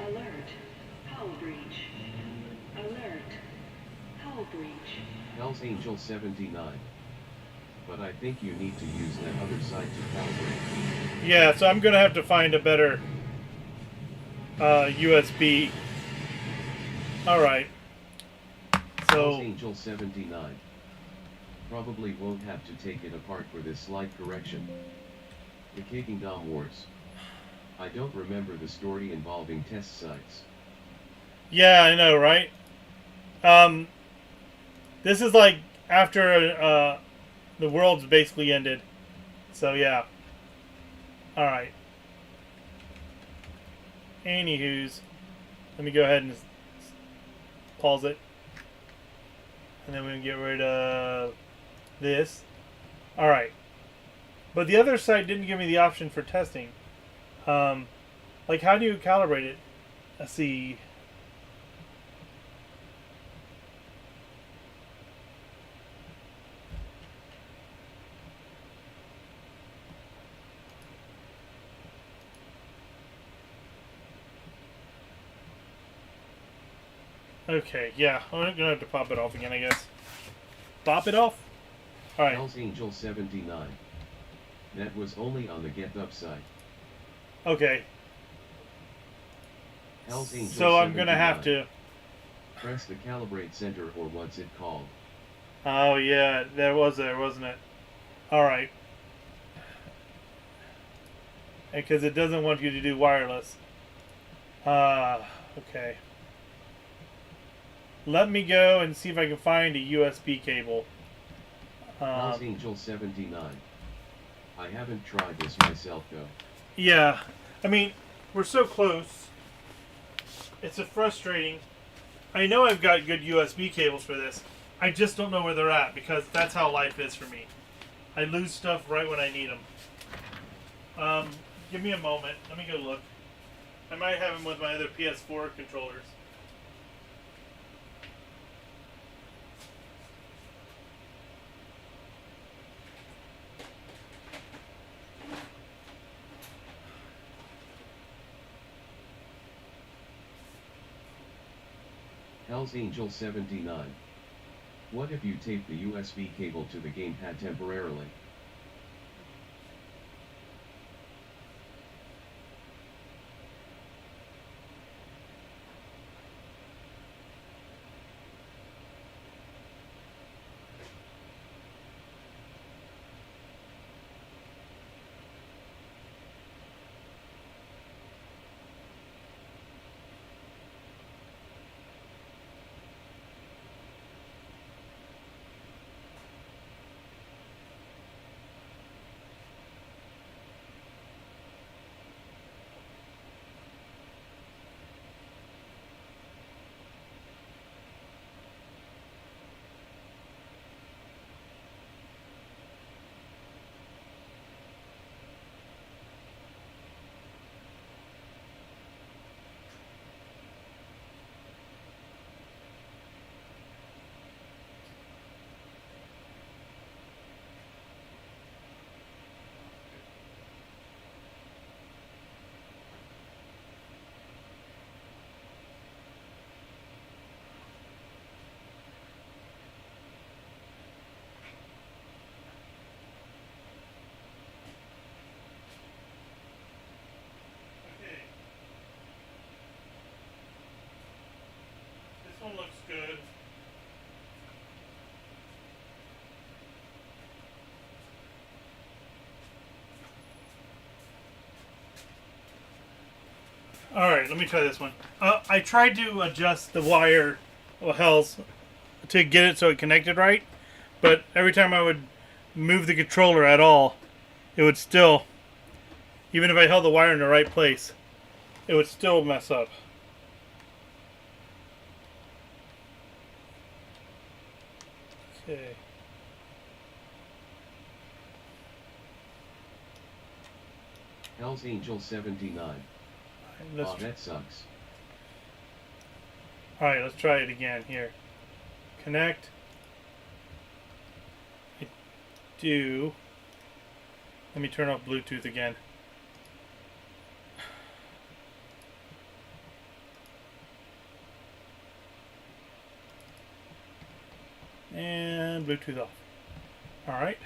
Alert. Hull breach. Alert. Hull breach. Hell's Angel 79. But I think you need to use that other side to calibrate. Yeah, so I'm going to have to find a better USB. Alright. Hell's So, Angel 79. Probably won't have to take it apart for this slight correction. The Kingdom Wars. I don't remember the story involving test sites. yeah, I know, right? This is like after the world's basically ended. So, yeah. Alright. Anywho's, let me go ahead and pause it. And then we can get rid of this. Alright. But the other side didn't give me the option for testing. Like, how do you calibrate it? Let's see. Okay, yeah. I'm gonna have to pop it off again, I guess. Pop it off? Alright. Hell's Angel 79. That was only on the GitHub site. Okay. Hell's Angel So I'm gonna 79. have to. Press the calibrate center or what's it called? Oh yeah, there was there, wasn't it? All right. Because it doesn't want you to do wireless. Okay. Let me go and see if I can find a USB cable. Hell's Angel 79. I haven't tried this myself though. Yeah. I mean, we're so close. It's a frustrating. I know I've got good USB cables for this. I just don't know where they're at because that's how life is for me. I lose stuff right when I need them. Give me a moment. Let me go look. I might have them with my other PS4 controllers. Hell's Angel 79. What if you tape the USB cable to the gamepad temporarily? Okay. This one looks good. Alright, let me try this one. I tried to adjust the wire, Hell's, to get it so it connected right, but every time I would move the controller at all, it would still, even if I held the wire in the right place, it would still mess up. Okay. Hell's Angel 79. Oh, that sucks. Alright, let's try it again here. Connect. I do. Let me turn off Bluetooth again. And Bluetooth off. Alright.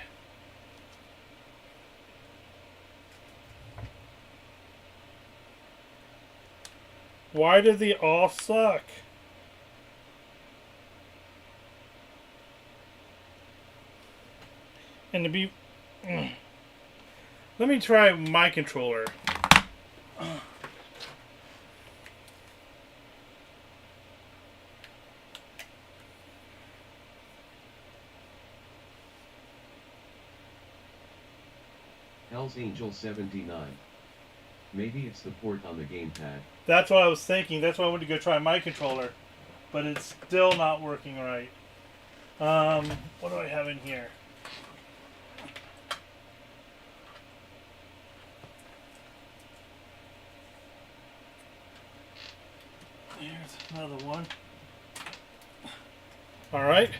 Why do they all suck? And to be... Let me try my controller. Hell's Angel 79. Maybe it's the port on the gamepad. That's what I was thinking. That's why I wanted to go try my controller. But it's still not working right. What do I have in here? There's another one. Alright.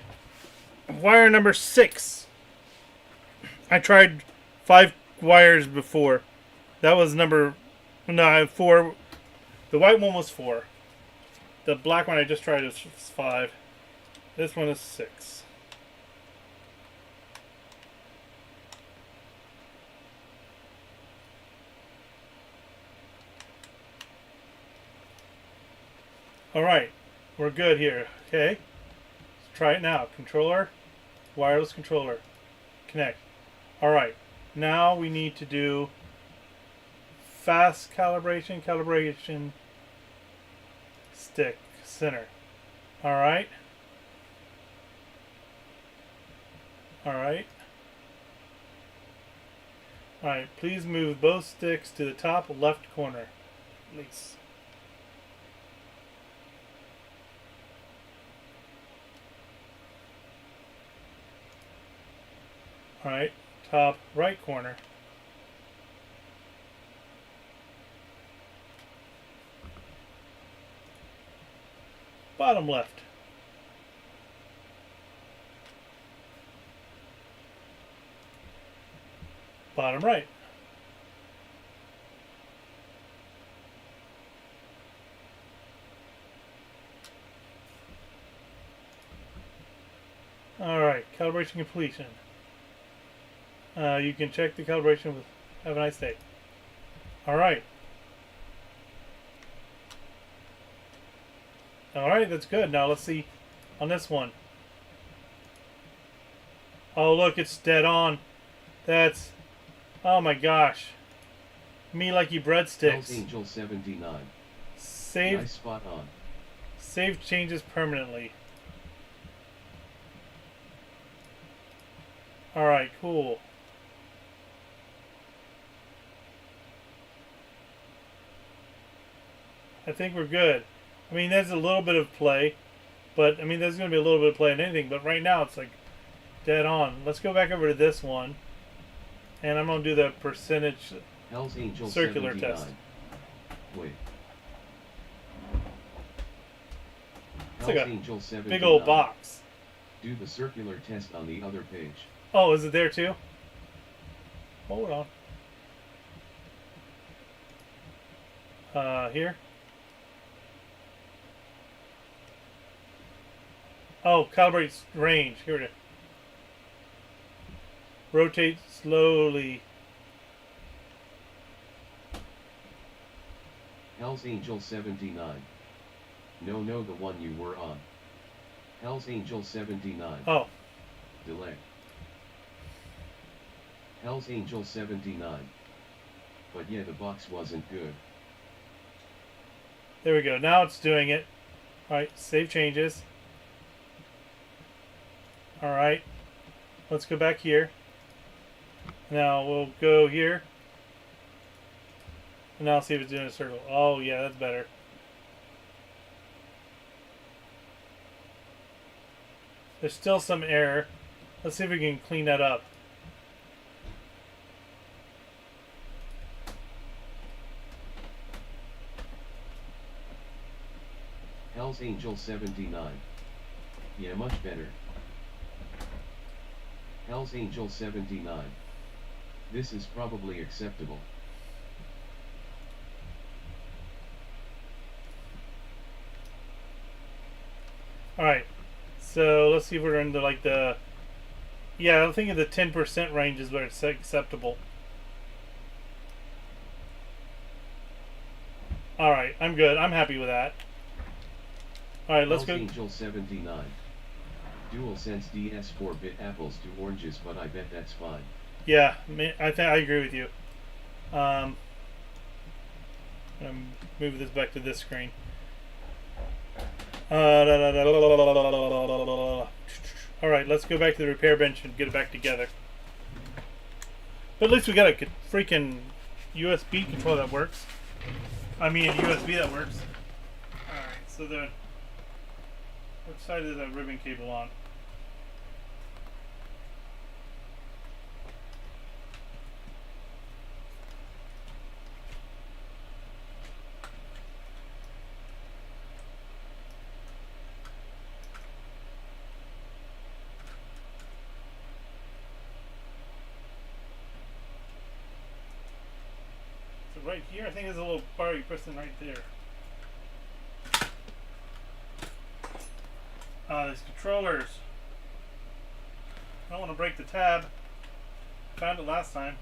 Wire number 6. I tried 5 wires before. That was number... No, 4. The white one was 4. The black one I just tried is 5. This one is 6. Alright, we're good here. Okay, let's try it now. Controller, wireless controller, connect. Alright, now we need to do fast calibration, stick, center. Alright. Alright. Alright, please move both sticks to the top left corner. Please. Alright, top right corner. Bottom left. Bottom right. Alright, calibration completion. You can check the calibration with have a nice day. Alright. Alright, that's good. Now let's see on this one. Oh look, it's dead on. That's... Oh my gosh. Me like you breadsticks. Hells Angel 79. Save. Nice spot on. Save changes permanently. Alright, cool. I think we're good. I mean, there's a little bit of play, but I mean, there's going to be a little bit of play in anything, but right now it's like dead on. Let's go back over to this one, and I'm going to do the percentage Hells Angel circular 79. test. Wait. It's Hells like a Angel 79. big old box. Do the circular test on the other page. Oh, is it there too? Hold on. Here. Oh, calibrate range. Here it is. Rotate slowly. Hells Angel 79. No, the one you were on. Hells Angel 79. Oh. Delay. Hells Angel 79. But yeah, the box wasn't good. There we go. Now it's doing it. Alright, save changes. Alright. Let's go back here. Now we'll go here. And now see if it's doing a circle. Oh yeah, that's better. There's still some error. Let's see if we can clean that up. Hells Angel 79. Yeah, much better. Hells Angel 79. This is probably acceptable. Alright. So let's see if we're into like the... Yeah, I'm thinking the 10% range is where it's acceptable. Alright, I'm good. I'm happy with that. Alright, let's Hells go... Angel 79. DualSense DS 4-bit apples to oranges, but I bet that's fine. Yeah, I think I agree with you. I'm move this back to this screen. Alright, let's go back to the repair bench and get it back together. But at least we got a freaking USB controller that works. I mean, a USB that works. Alright, so the... Which side is that ribbon cable on? So right here, I think there's a little bar you press in right there. These controllers. I don't want to break the tab. Found it last time.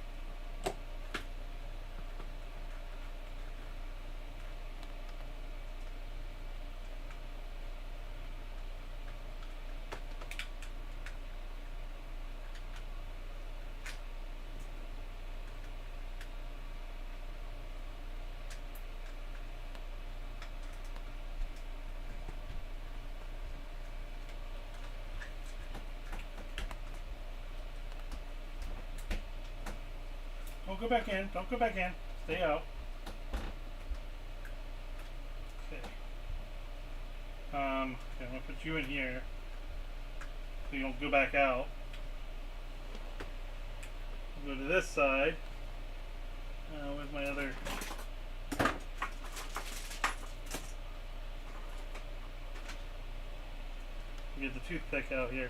Don't go back in. Don't go back in. Stay out. Okay. Okay, I'm gonna put you in here so you don't go back out. Go to this side. Where's my other? Get the toothpick out here.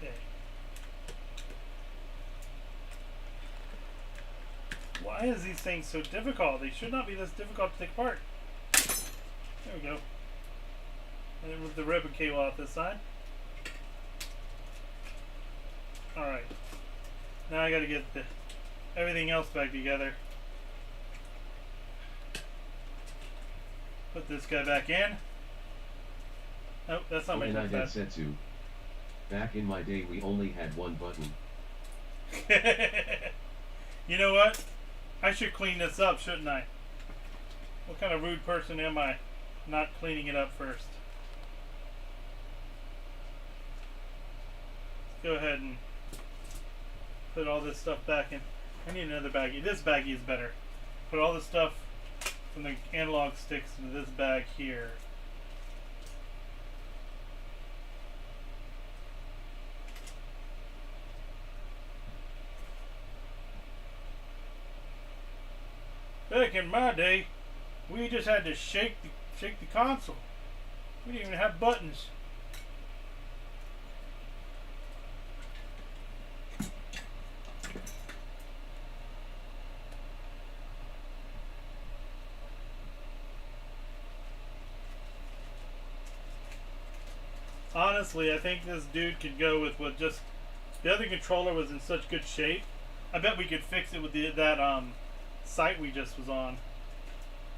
Okay. Why is these things so difficult? They should not be this difficult to take apart. There we go. And then with the ribbon cable out this side. Alright. Now I gotta get everything else back together. Put this guy back in. Nope, that's not my Setsu. Back in my day we only had one button. You know what? I should clean this up, shouldn't I? What kind of rude person am I? Not cleaning it up first. Let's go ahead and put all this stuff back in. I need another baggie. This baggie is better. Put all the stuff from the analog sticks into this bag here. Back in my day, we just had to shake the console. We didn't even have buttons. Honestly, I think this dude could go with just the other controller was in such good shape. I bet we could fix it with that site we just was on.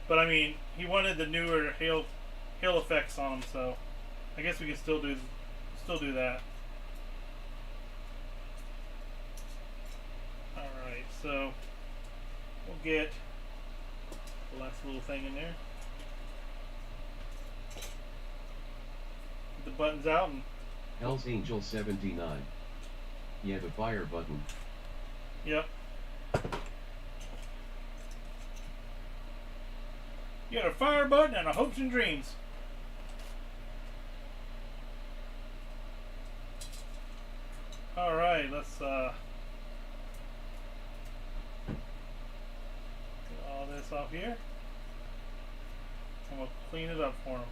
But I mean, he wanted the newer hail effects on him, so I guess we can still do that. All right, so we'll get the last little thing in there. Get the buttons out and Hell's Angel 79. You have a fire button. Yep. You got a fire button and a hopes and dreams. Alright, let's get all this off here. And we'll clean it up for him.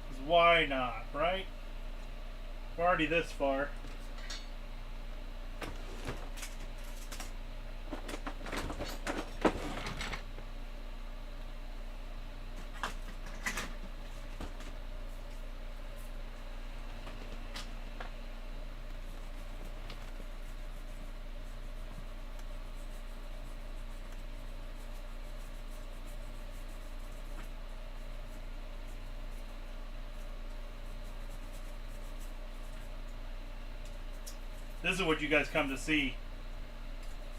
'Cause why not, right? We're already this far. This is what you guys come to see.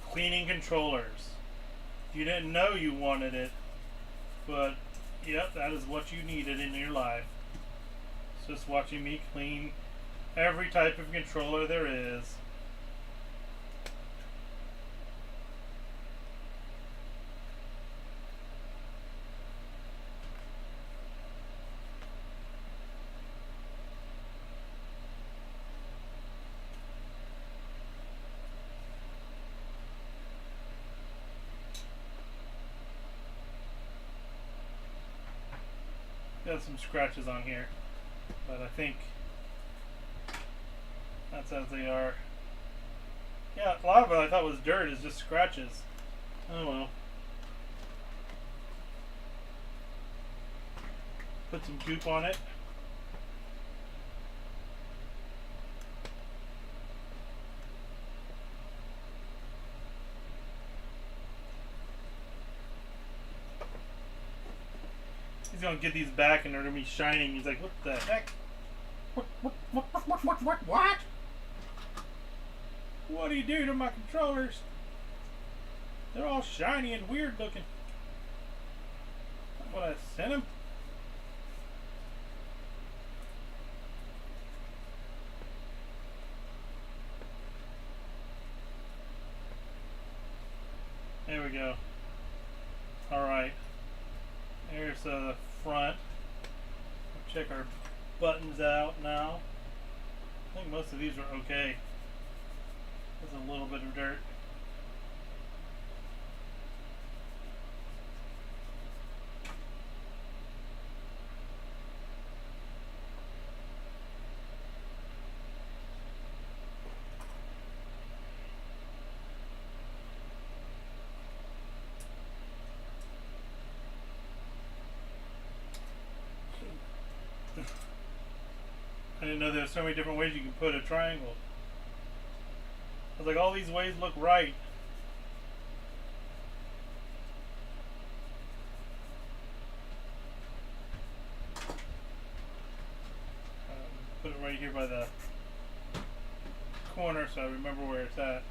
Cleaning controllers. You didn't know you wanted it, but yep, that is what you needed in your life. It's just watching me clean every type of controller there is. Got some scratches on here, but I think that's as they are. Yeah, a lot of it I thought was dirt, is just scratches. Oh well. Put some goop on it. gonna get these back and they're gonna be shining. He's like, what the heck? What? What do you do to my controllers? They're all shiny and weird looking. What I sent him? There we go. Alright. Here's the front. Check our buttons out now. I think most of these are okay. There's a little bit of dirt. I didn't know there were so many different ways you can put a triangle. I was like, all these ways look right. Put it right here by the corner so I remember where it's at.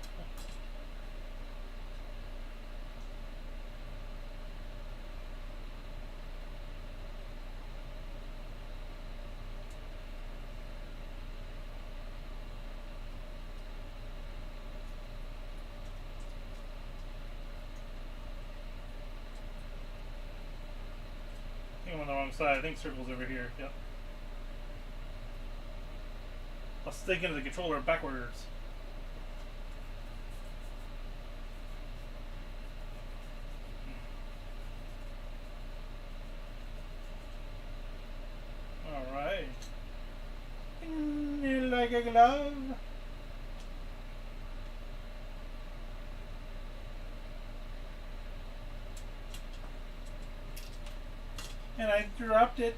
I'm on the wrong side. I think circle's over here. Yep. I'll stick into the controller backwards. Alright. Like a glove. And I dropped it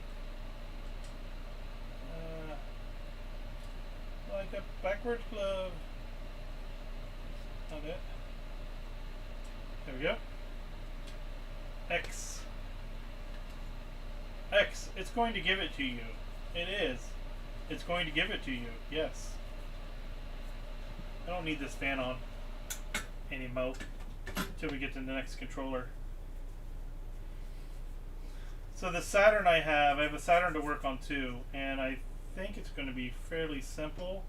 like a backwards glove. Not it. There we go. X. X. It's going to give it to you. It is. It's going to give it to you. Yes. I don't need this fan on anymore until we get to the next controller. So the Saturn I have a Saturn to work on too, and I think it's going to be fairly simple.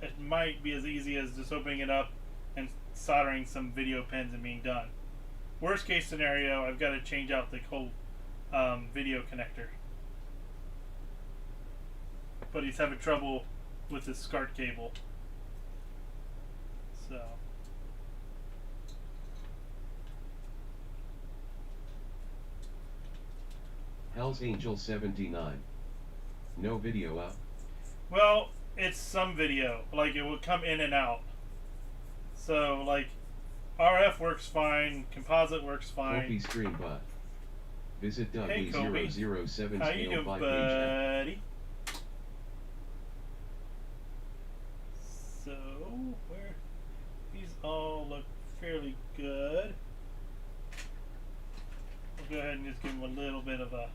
It might be as easy as just opening it up and soldering some video pins and being done. Worst case scenario, I've got to change out the whole video connector. But he's having trouble with his SCART cable. So... Hell's Angel 79. No video up. Well, it's some video. Like, it will come in and out. So, like, RF works fine, composite works fine. Kobe stream bot. Visit Hey, Kobe. W007 How you scale doing, by buddy? So, where these all look fairly good. We'll go ahead and just give them a little bit of a...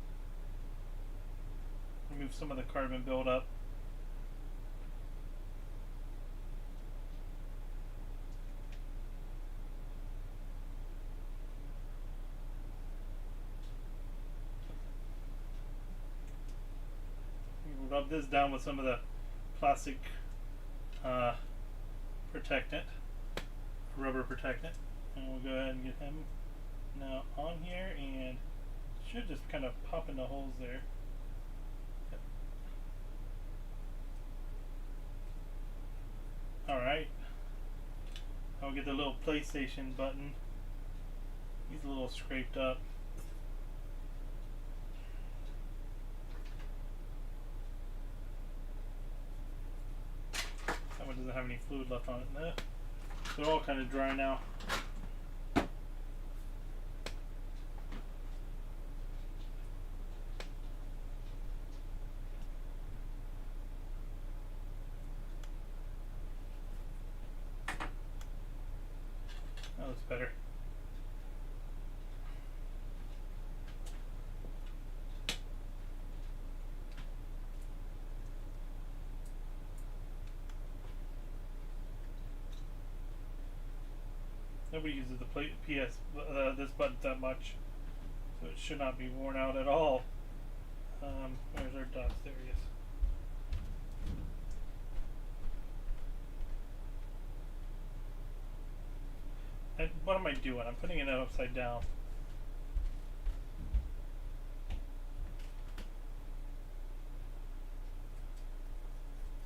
remove some of the carbon buildup. We'll rub this down with some of the plastic protectant, rubber protectant, and we'll go ahead and get him now on here, and should just kind of pop in the holes there. Yep. Alright. I'll get the little PlayStation button. He's a little scraped up. That one doesn't have any fluid left on it. No. They're all kind of dry now. That looks better. Nobody uses the PS this button that much, so it should not be worn out at all. Where's our dots? There he is. And what am I doing? I'm putting it upside down.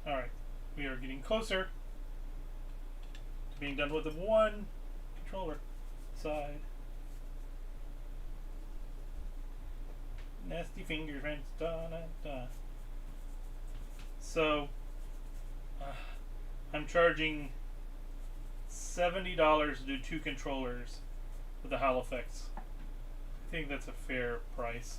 Alright, we are getting closer to being done with the one controller side. Nasty fingerprints. Da, da, da. So, I'm charging $70 to do 2 controllers with the Halifax. I think that's a fair price.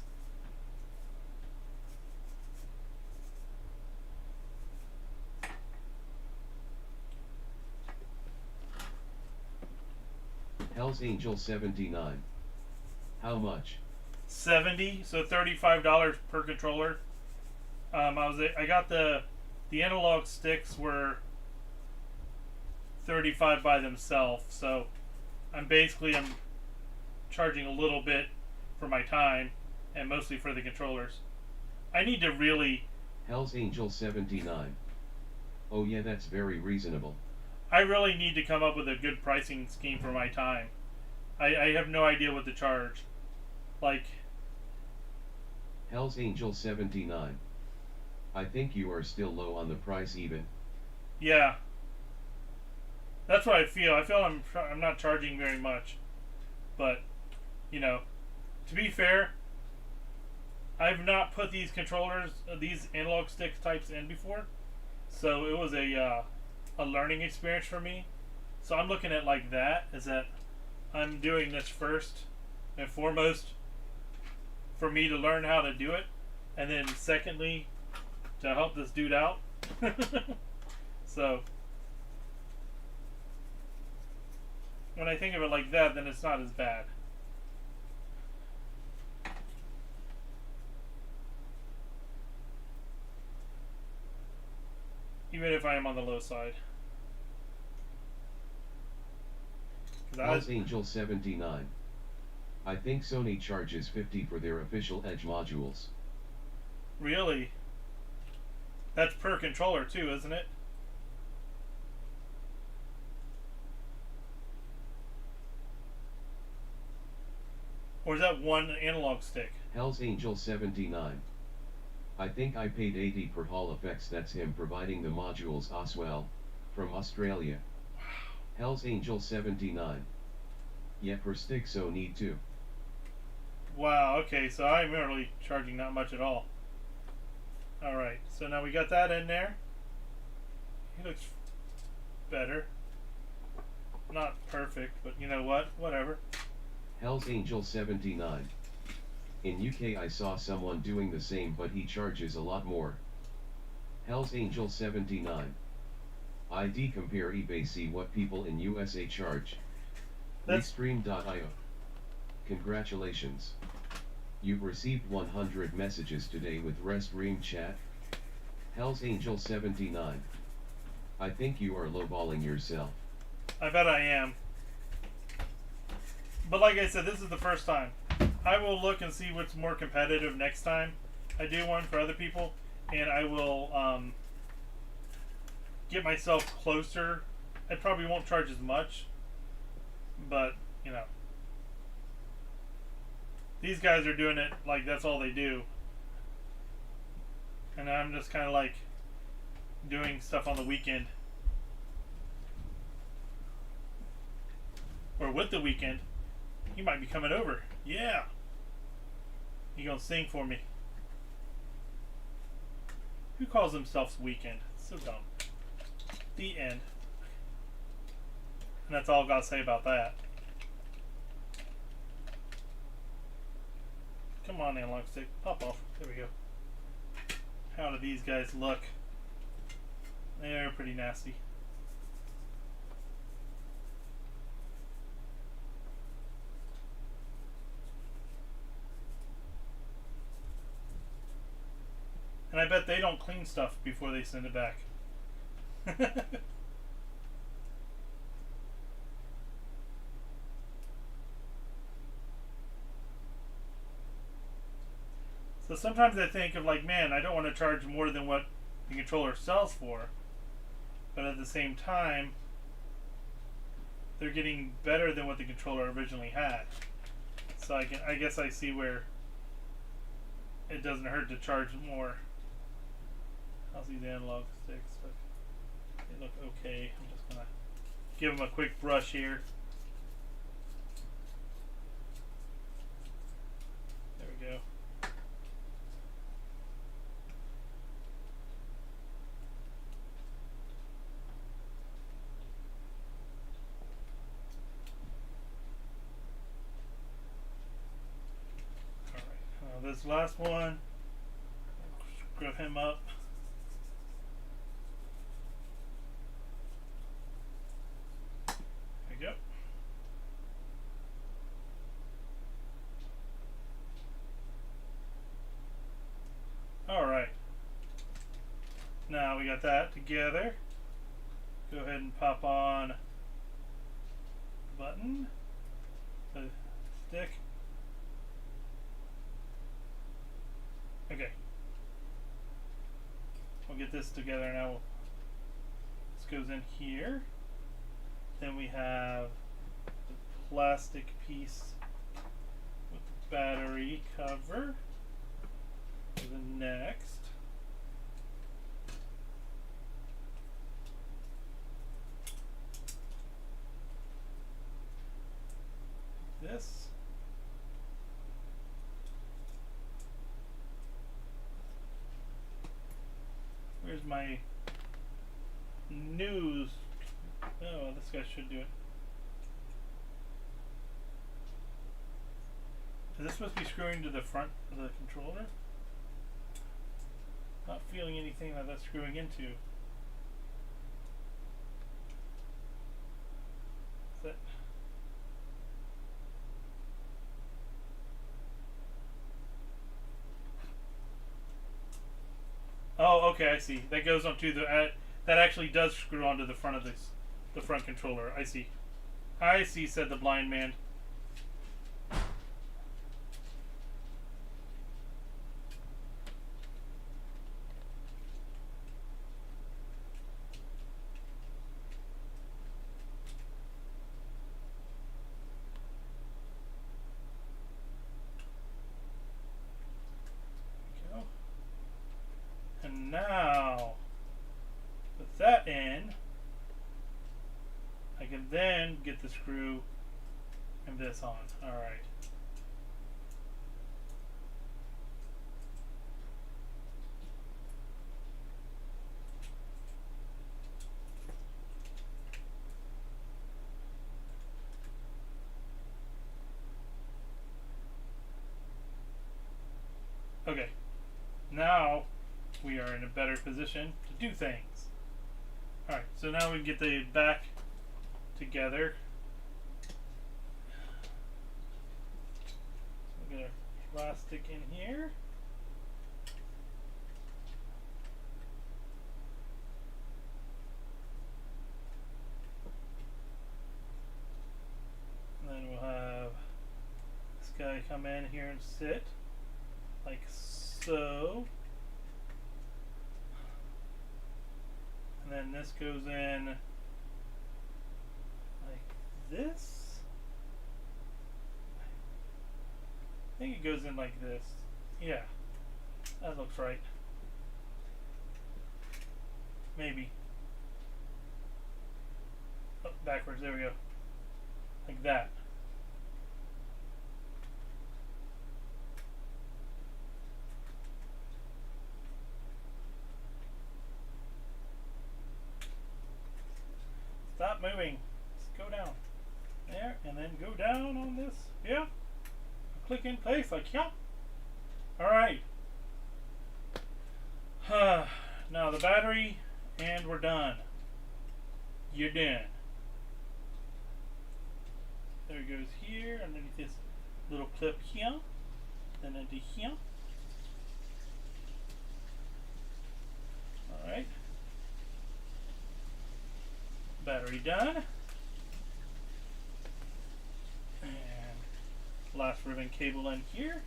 Hell's Angel 79. How much? 70, so $35 per controller. I got the analog sticks were 35 by themselves, so I'm charging a little bit for my time and mostly for the controllers. I need to really Hell's Angel 79. Oh yeah, that's very reasonable. I really need to come up with a good pricing scheme for my time. I have no idea what to charge. Like, Hell's Angel 79. I think you are still low on the price even. yeah. That's what I feel. I feel I'm not charging very much. But, you know, to be fair, I've not put these controllers, these analog stick types in before. So it was a learning experience for me. So I'm looking at like that, is that I'm doing this first and foremost for me to learn how to do it, and then secondly to help this dude out. So when I think of it like that, then it's not as bad. Even if I am on the low side. Hell's Angel 79. I think Sony charges $50 for their official Edge modules. Really? That's per controller too, isn't it? Or is that one analog stick? Hell's Angel 79. I think I paid $80 per Hall Effects. That's him providing the modules as well, from Australia. Hell's Angel 79. Yeah, per stick, so need to. Wow, okay, so I'm really charging not much at all. Alright, so now we got that in there. He looks better. Not perfect, but you know what? Whatever. Hell's Angel 79. In UK I saw someone doing the same, but he charges a lot more. Hell's Angel 79. ID compare eBay, see what people in USA charge. Restream.io. Congratulations. You've received 100 messages today with Restream chat. Hell's Angel 79. I think you are lowballing yourself. I bet I am. But like I said, this is the first time. I will look and see what's more competitive next time I do one for other people, and I will get myself closer. I probably won't charge as much, but you know, these guys are doing it like that's all they do, and I'm just kind of like doing stuff on the weekend or with the weekend. He might be coming over. Yeah. He gonna sing for me. Who calls themselves Weekend? So dumb. The end. And that's all I've got to say about that. Come on, analog stick. Pop off. There we go. How do these guys look? They're pretty nasty. And I bet they don't clean stuff before they send it back. So sometimes I think of like, man, I don't want to charge more than what the controller sells for, but at the same time, they're getting better than what the controller originally had. So I guess I see where it doesn't hurt to charge more. How's these analog sticks? They look okay. I'm just gonna give them a quick brush here. There we go. Alright, this last one, screw him up. There we go. Alright. Now we got that together. Go ahead and pop on the button, the stick. Okay. We'll get this together now. This goes in here. Then we have the plastic piece with the battery cover for the next. This. Where's my news? Oh, this guy should do it. Is this supposed to be screwing to the front of the controller? Not feeling anything that that's screwing into. Is that? Oh, okay, I see. That goes onto the that actually does screw onto the front of the front controller. I see. I see, said the blind man. And now, with that in, I can then get the screw and this on. Alright. Okay. Now we are in a better position to do things. Alright, so now we get the back together. So we get our plastic in here. And then we'll have this guy come in here and sit like so. And then this goes in like this. I think it goes in like this. Yeah, that looks right. Maybe. Oh, backwards, there we go. Like that. Stop moving. Just go down. There, and then go down on this. Yeah. Click in place like yeah. Alright. Now the battery, and we're done. You're done. There it goes here, underneath this little clip here. Then into here. Alright. Battery done. And last ribbon cable in here.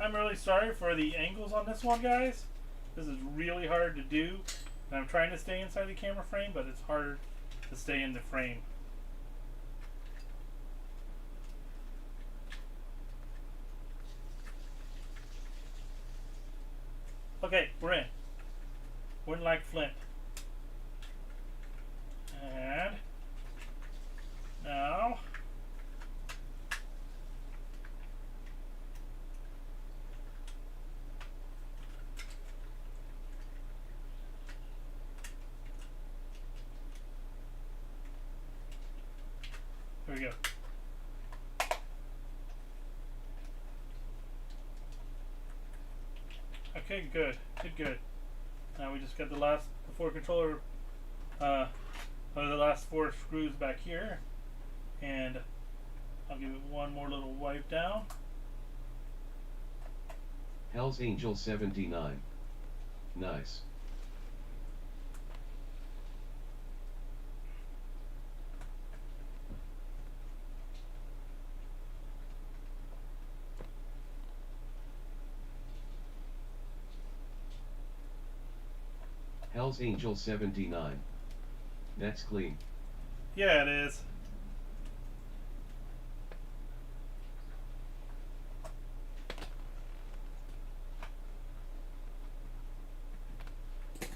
I'm really sorry for the angles on this one, guys. This is really hard to do. And I'm trying to stay inside the camera frame, but it's hard to stay in the frame. Okay, we're in. Wouldn't like Flint. And now there we go. Okay, good. Good. Now we just got the 4 controller, the last 4 screws back here, and I'll give it one more little wipe down. Hell's Angel 79. Nice. Hell's Angel 79. That's clean. Yeah, it is.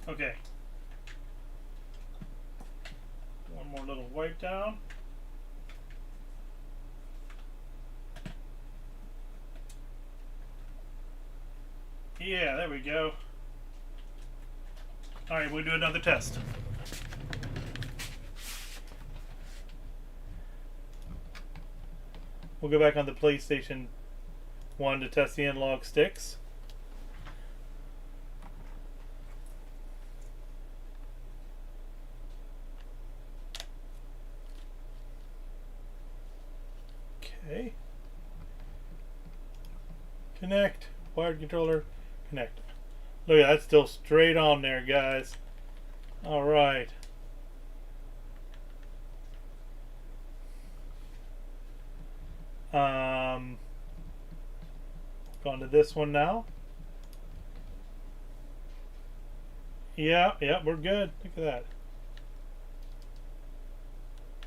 Okay. One more little wipe down. Yeah, there we go. Alright, we'll do another test. We'll go back on the PlayStation 1 to test the analog sticks. Okay. Connect. Wired controller. Connect. Look at that, still straight on there, guys. Alright. Going to this one now. Yeah, we're good. Look at that.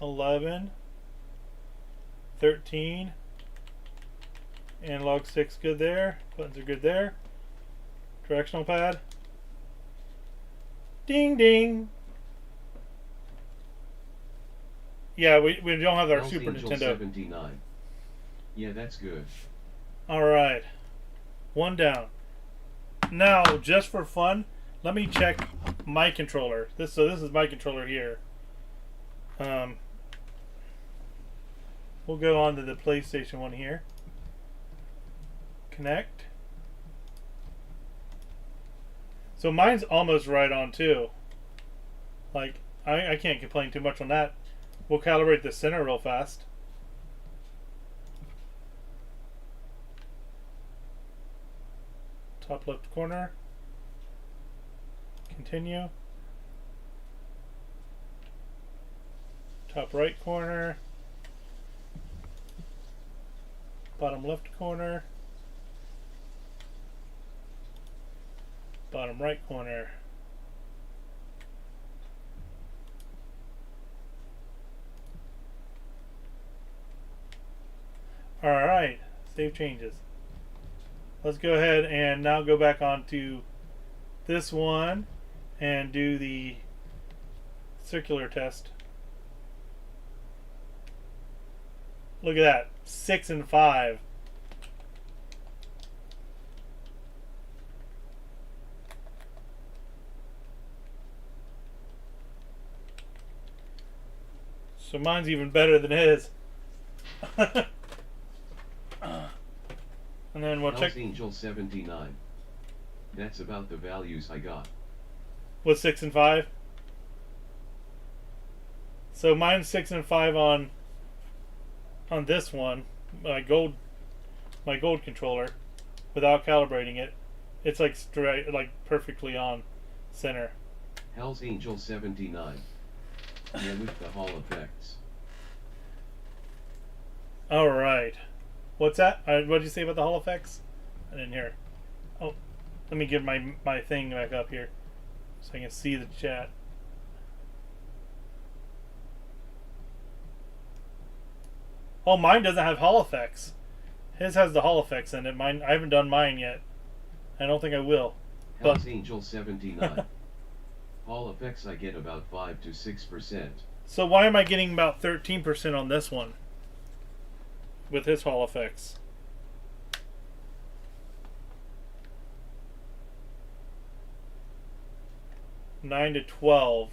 11. 13. Analog stick's good there. Buttons are good there. Directional pad. Ding ding. Yeah, we don't have our Hell's Super Angel Nintendo. 79. Yeah, that's good. Alright. One down. Now, just for fun, let me check my controller. This is my controller here. We'll go on to the PlayStation one here. Connect. So mine's almost right on too. Like, I can't complain too much on that. We'll calibrate the center real fast. Top left corner. Continue. Top right corner. Bottom left corner. Bottom right corner. Alright, save changes. Let's go ahead and now go back onto this one and do the circular test. Look at that, 6 and 5. So mine's even better than his. And then we'll Hell's check Angel 79. That's about the values I got. with 6 and 5. So mine's 6 and 5 on this one, my gold controller, without calibrating it. It's like straight, like perfectly on center. Hell's Angel 79. Yeah, with the Hall effects. All right. What's that? What did you say about the Hall effects? I didn't hear. Oh, let me get my thing back up here so I can see the chat. Oh, mine doesn't have Hall effects. His has the Hall effects in it. Mine, I haven't done mine yet. I don't think I will. Hell's Angel 79. Hall effects I get about 5 to 6%. So why am I getting about 13% on this one? With his Hall effects. Nine to 12.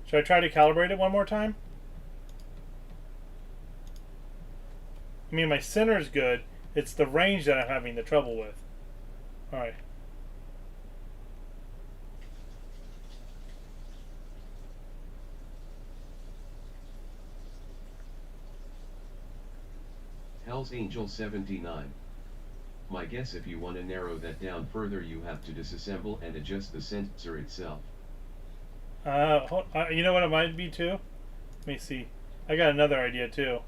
Should I try to calibrate it one more time? I mean, my center's good. It's the range that I'm having the trouble with. Alright. Hell's Angel 79. My guess, if you want to narrow that down further, you have to disassemble and adjust the sensor itself. You know what it might be too? Let me see. I got another idea too.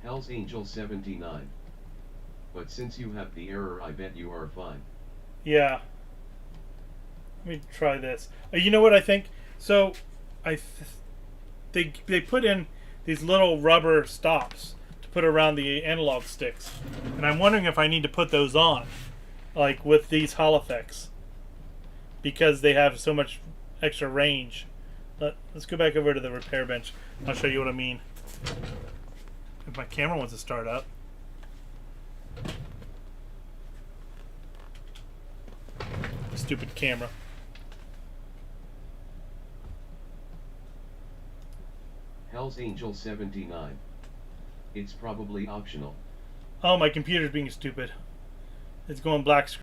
Hell's Angel 79. But since you have the error, I bet you are fine. Yeah. Let me try this. You know what I think? So, they put in these little rubber stops to put around the analog sticks, and I'm wondering if I need to put those on, like with these Hall effects, because they have so much extra range. Let's go back over to the repair bench. I'll show you what I mean. If my camera wants to start up. Stupid camera. Hell's Angel 79. It's probably optional. Oh, my computer's being stupid. It's going black screen.